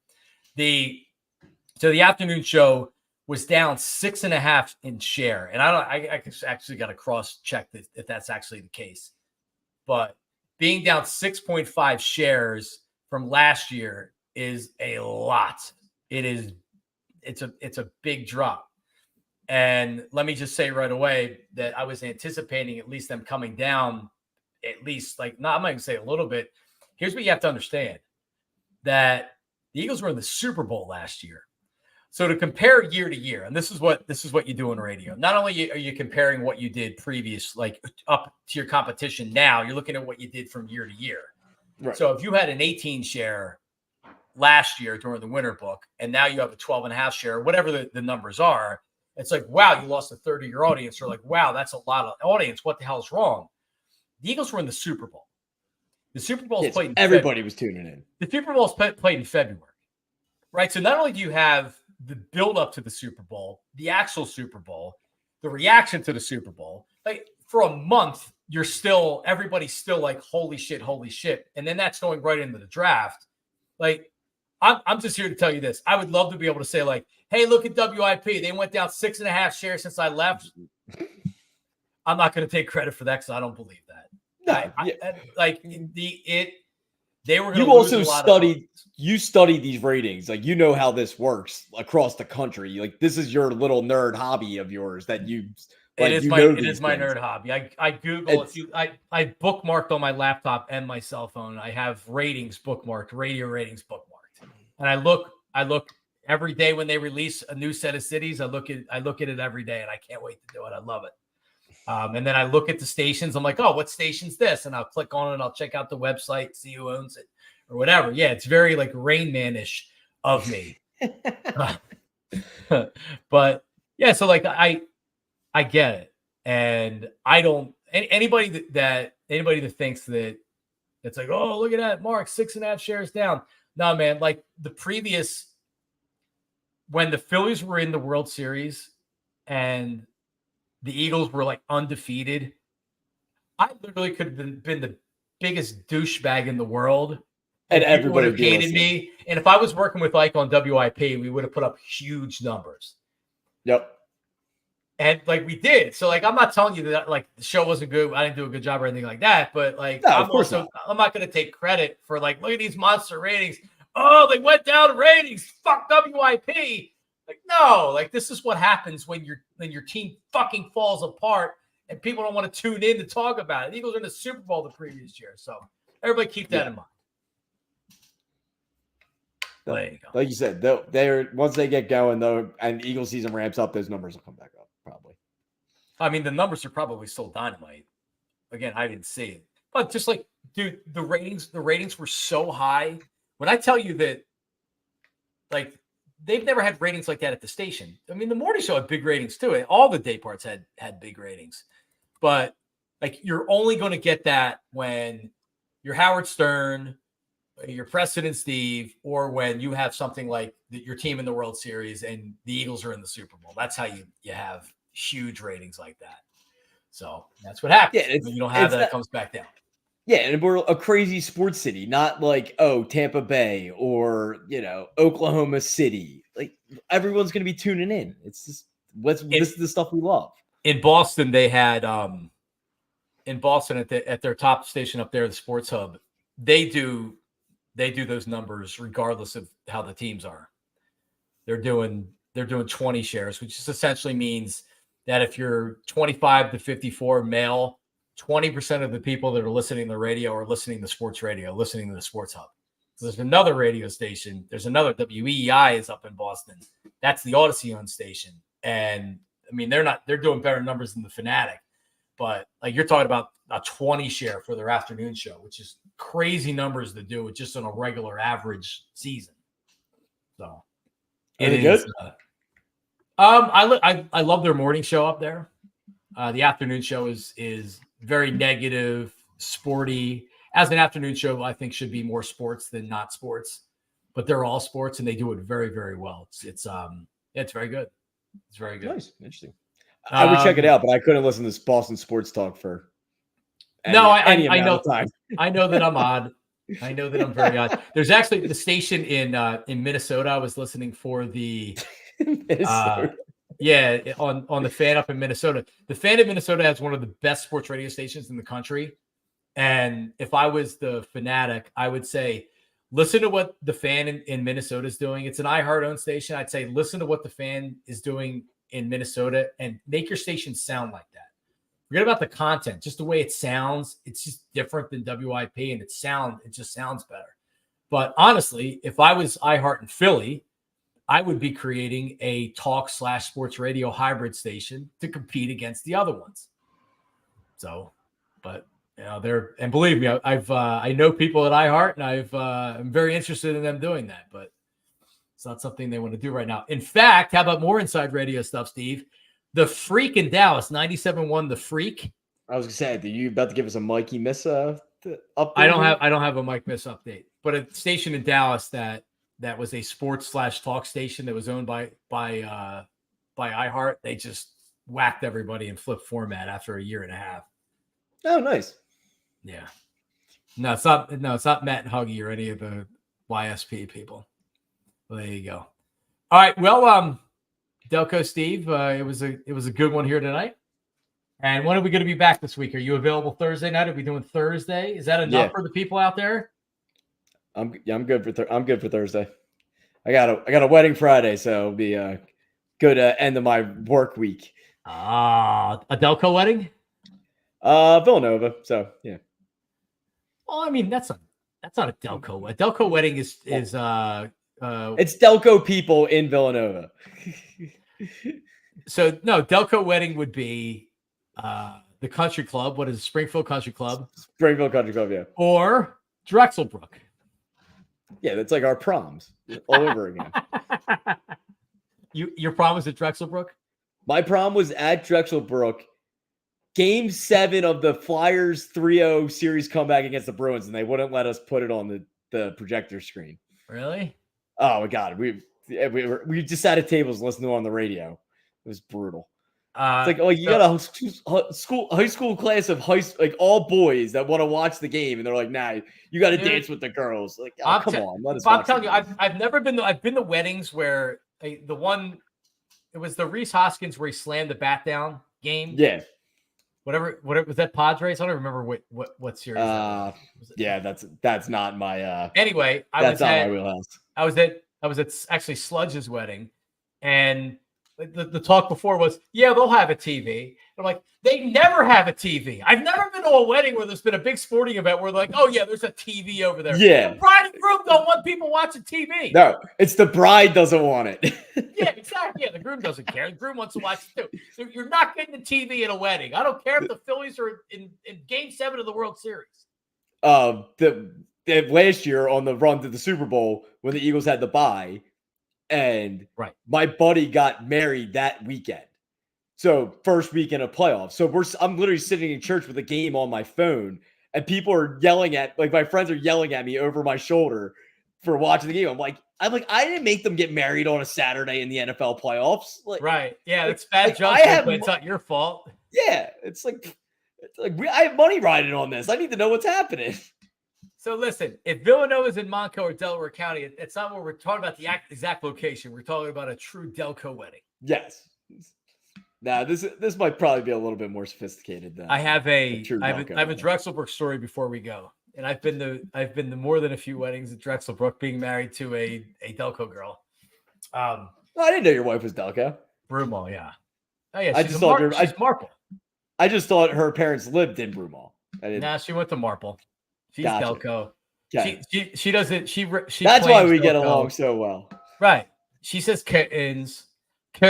A: So the afternoon show was down 6.5 in share. And I actually got to cross check if that's actually the case. But being down 6.5 shares from last year is a lot. It's a big drop. And let me just say right away that I was anticipating at least them coming down, at least I'm not going to say a little bit. Here's what you have to understand, that the Eagles were in the Super Bowl last year. So to compare year to year, and this is what you do on radio. Not only are you comparing what you did previous, like up to your competition now, you're looking at what you did from year to year. Right. So if you had an 18 share last year during the winter book, and now you have a 12.5 share, whatever the numbers are, it's like, wow, you lost a third of your audience. Or like, wow, that's a lot of audience. What the hell is wrong? The Eagles were in the Super Bowl. The Super Bowl is played in
B: everybody was tuning in.
A: The Super Bowl is played in February, right? So not only do you have the build up to the Super Bowl, the actual Super Bowl, the reaction to the Super Bowl, like for a month, everybody's still like, holy shit. And then that's going right into the draft. Like, I'm just here to tell you this. I would love to be able to say like, hey, look at WIP. They went down 6.5 shares since I left. I'm not going to take credit for that because I don't believe that. They were going to lose a lot of
B: you study these ratings. Like, you know how this works across the country. Like, this is your little nerd hobby of yours that you like.
A: It is my nerd hobby. I Google I bookmarked on my laptop and my cell phone. I have ratings bookmarked, radio ratings bookmarked. And I look every day when they release a new set of cities. I look at it every day, and I can't wait to do it. I love it. And then I look at the stations. I'm like, oh, what station's this? And I'll click on it and I'll check out the website, see who owns it or whatever. Yeah, it's very like Rain Man-ish of me. But yeah, so like I get it. And I don't anybody that thinks that it's like, oh, look at that, Mark, 6.5 shares down. No, man, like when the Phillies were in the World Series and the Eagles were like undefeated, I literally could have been the biggest douchebag in the world.
B: And everybody
A: would have hated me. And if I was working with Ike on WIP, we would have put up huge numbers.
B: Yep.
A: And like we did. So like, I'm not telling you that like the show wasn't good. I didn't do a good job or anything like that. But like,
B: no,
A: I'm not going to take credit for like, look at these monster ratings. Oh, they went down in ratings. Fuck WIP. Like, no, like this is what happens when your team fucking falls apart and people don't want to tune in to talk about it. The Eagles are in the Super Bowl the previous year. So everybody keep that in mind. There you go.
B: Like you said, they're once they get going though, and Eagle season ramps up, those numbers will come back up probably.
A: I mean, the numbers are probably still dynamite. Again, I didn't see it, but just like, dude, the ratings were so high. When I tell you that, like, they've never had ratings like that at the station. I mean, the morning show had big ratings too. All the day parts had big ratings, but like, you're only going to get that when you're Howard Stern, your President Steve, or when you have something like your team in the World Series and the Eagles are in the Super Bowl. That's how you have huge ratings like that. So that's what happens. Yeah, when you don't have that, it comes back down.
B: Yeah, and we're a crazy sports city, not like, oh, Tampa Bay or, Oklahoma City. Like, everyone's going to be tuning in. It's just this is the stuff we love.
A: In Boston, they had at their top station up there, the Sports Hub, they do those numbers regardless of how the teams are. They're doing 20 shares, which just essentially means that if you're 25 to 54 male, 20% of the people that are listening to the radio are listening to sports radio, listening to the Sports Hub. So there's another radio station. There's another WEEI is up in Boston. That's the Odyssey owned station. And I mean, they're doing better numbers than the Fanatic, but like you're talking about a 20 share for their afternoon show, which is crazy numbers to do it just on a regular average season. So
B: it is good.
A: I love their morning show up there. The afternoon show is very negative, sporty. As an afternoon show, I think should be more sports than not sports, but they're all sports and they do it very, very well. It's very good. It's very good.
B: Nice, interesting. I would check it out, but I couldn't listen to this Boston sports talk for.
A: I know. I know that I'm odd. I know that I'm very odd. There's actually the station in Minnesota. I was listening for the
B: Minnesota.
A: Yeah, on the fan up in Minnesota. The fan in Minnesota has one of the best sports radio stations in the country. And if I was the fanatic, I would say, listen to what the fan in Minnesota is doing. It's an iHeart-owned station. I'd say, listen to what the fan is doing in Minnesota and make your station sound like that. Forget about the content, just the way it sounds. It's just different than WIP, and it just sounds better. But honestly, if I was iHeart in Philly, I would be creating a talk/sports radio hybrid station to compete against the other ones. So, but and believe me, I know people at iHeart, and I'm very interested in them doing that, but it's not something they want to do right now. In fact, how about more inside radio stuff, Steve? The Freak in Dallas, 97.1 The Freak.
B: I was gonna say, are you about to give us a Mikey Miss update?
A: I don't have a Mike Miss update, but a station in Dallas that was a sports/talk station that was owned by iHeart. They just whacked everybody in flip format after a year and a half.
B: Oh, nice.
A: Yeah. No, it's not Matt and Huggy or any of the YSP people. Well, there you go. All right. Well, Delco Steve, it was a good one here tonight. And when are we going to be back this week? Are you available Thursday night? Are we doing Thursday? Is that enough for the people out there?
B: I'm good for Thursday. I got a wedding Friday, so it'll be a good end of my work week.
A: A Delco wedding?
B: Villanova. So yeah.
A: Well, I mean that's not a Delco. A Delco wedding is it's
B: Delco people in Villanova.
A: So no, Delco wedding would be the country club. What is it? Springfield Country Club?
B: Springfield Country Club, yeah.
A: Or Drexelbrook.
B: Yeah, that's like our proms all over again.
A: Your prom was at Drexelbrook?
B: My prom was at Drexelbrook. Game 7 of the Flyers 3-0 series comeback against the Bruins, and they wouldn't let us put it on the projector screen.
A: Really?
B: Oh my God, we just sat at tables and listened to it on the radio. It was brutal. It's like, oh, you got a high school class of all boys that want to watch the game, and they're like, nah, you got to dance with the girls. Like, oh, come on, let us.
A: I'm telling you, I've never been. I've been to weddings where it was the Reese Hoskins where he slammed the bat down game.
B: Yeah.
A: Whatever was that Padres? I don't remember what series.
B: Yeah, that's not my.
A: Anyway,
B: that's not my wheelhouse.
A: I was at actually Sludge's wedding, and the talk before was, yeah, they'll have a TV. I'm like, they never have a TV. I've never been to a wedding where there's been a big sporting event where they're like, oh yeah, there's a TV over there.
B: Yeah.
A: The bride and groom don't want people watching TV.
B: No, it's the bride doesn't want it.
A: Yeah, exactly. Yeah, the groom doesn't care. The groom wants to watch it too. So you're not getting the TV at a wedding. I don't care if the Phillies are in Game 7 of the World Series.
B: The last year on the run to the Super Bowl when the Eagles had the bye, and my buddy got married that weekend. So first weekend of playoffs. So I'm literally sitting in church with a game on my phone, and people are yelling my friends are yelling at me over my shoulder for watching the game. I'm like, I didn't make them get married on a Saturday in the NFL playoffs. Like,
A: yeah, it's bad judgment, but it's not your fault.
B: Yeah, it's like I have money riding on this. I need to know what's happening.
A: So listen, if Villanova's in Montco or Delaware County, it's not what we're talking about the exact location. We're talking about a true Delco wedding.
B: Yes. Now this might probably be a little bit more sophisticated than
A: I have a Drexelbrook story before we go. And I've been to more than a few weddings at Drexelbrook, being married to a Delco girl.
B: I didn't know your wife was Delco.
A: Broomall, yeah. Oh yeah, she's Marple.
B: I just thought her parents lived in Broomall.
A: Nah, she went to Marple. She's gotcha. Delco.
B: Okay.
A: She doesn't. She
B: that's why we get along so well.
A: Right. She says curtains. She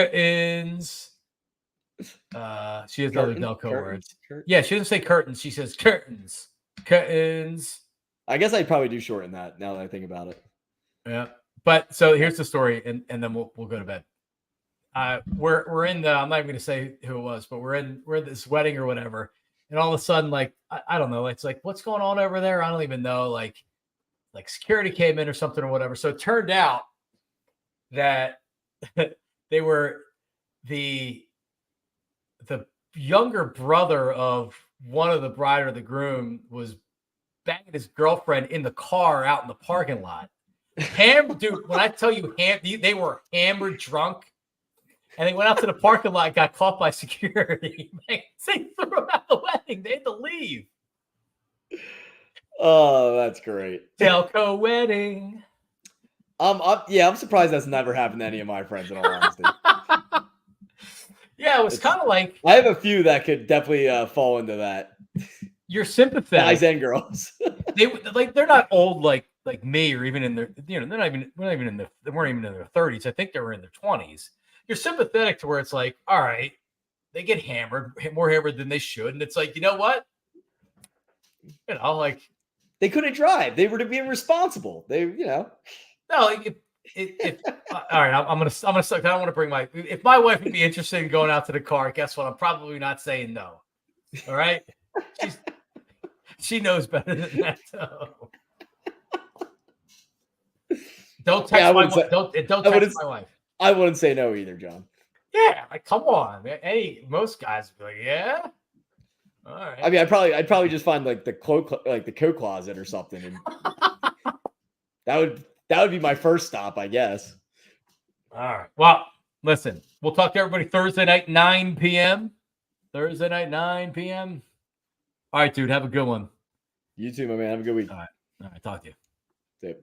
A: has other Delco words. Yeah, she doesn't say curtains. She says curtains.
B: I guess I'd probably do shorten that now that I think about it.
A: Yeah. But so here's the story, and then we'll go to bed. We're in the, I'm not even going to say who it was, but we're in this wedding or whatever. And all of a sudden, like, I don't know, it's like, what's going on over there? I don't even know. Like security came in or something or whatever. So it turned out that they were the younger brother of one of the bride or the groom was banging his girlfriend in the car out in the parking lot. Dude, when I tell you they were hammered drunk And they went out to the parking lot, got caught by security. They threw them out the wedding. They had to leave.
B: Oh, that's great.
A: Delco wedding.
B: I'm surprised that's never happened to any of my friends, in all honesty.
A: Yeah, it was kind of like
B: I have a few that could definitely fall into that.
A: you're sympathetic.
B: Guys and girls.
A: They're not old like me or even in their they weren't even in their 30s. I think they were in their 20s. You're sympathetic to where it's like, all right, they get hammered, more hammered than they should, and it's like, you know what? Like
B: they couldn't drive. They were to be irresponsible.
A: No, like all right, I'm gonna suck. I don't want to bring if my wife would be interested in going out to the car, guess what? I'm probably not saying no. All right, she knows better than that. So. Don't text my wife. Don't text my wife.
B: I wouldn't say no either, John.
A: Yeah, like come on. Most guys would be like, yeah. All right.
B: I mean, I'd probably just find like the coat closet or something, and that would be my first stop, I guess.
A: All right. Well, listen, we'll talk to everybody Thursday night, 9 p.m. Thursday night, 9 p.m. All right, dude. Have a good one.
B: You too, my man. Have a good week.
A: All right. Talk to you.
B: See you.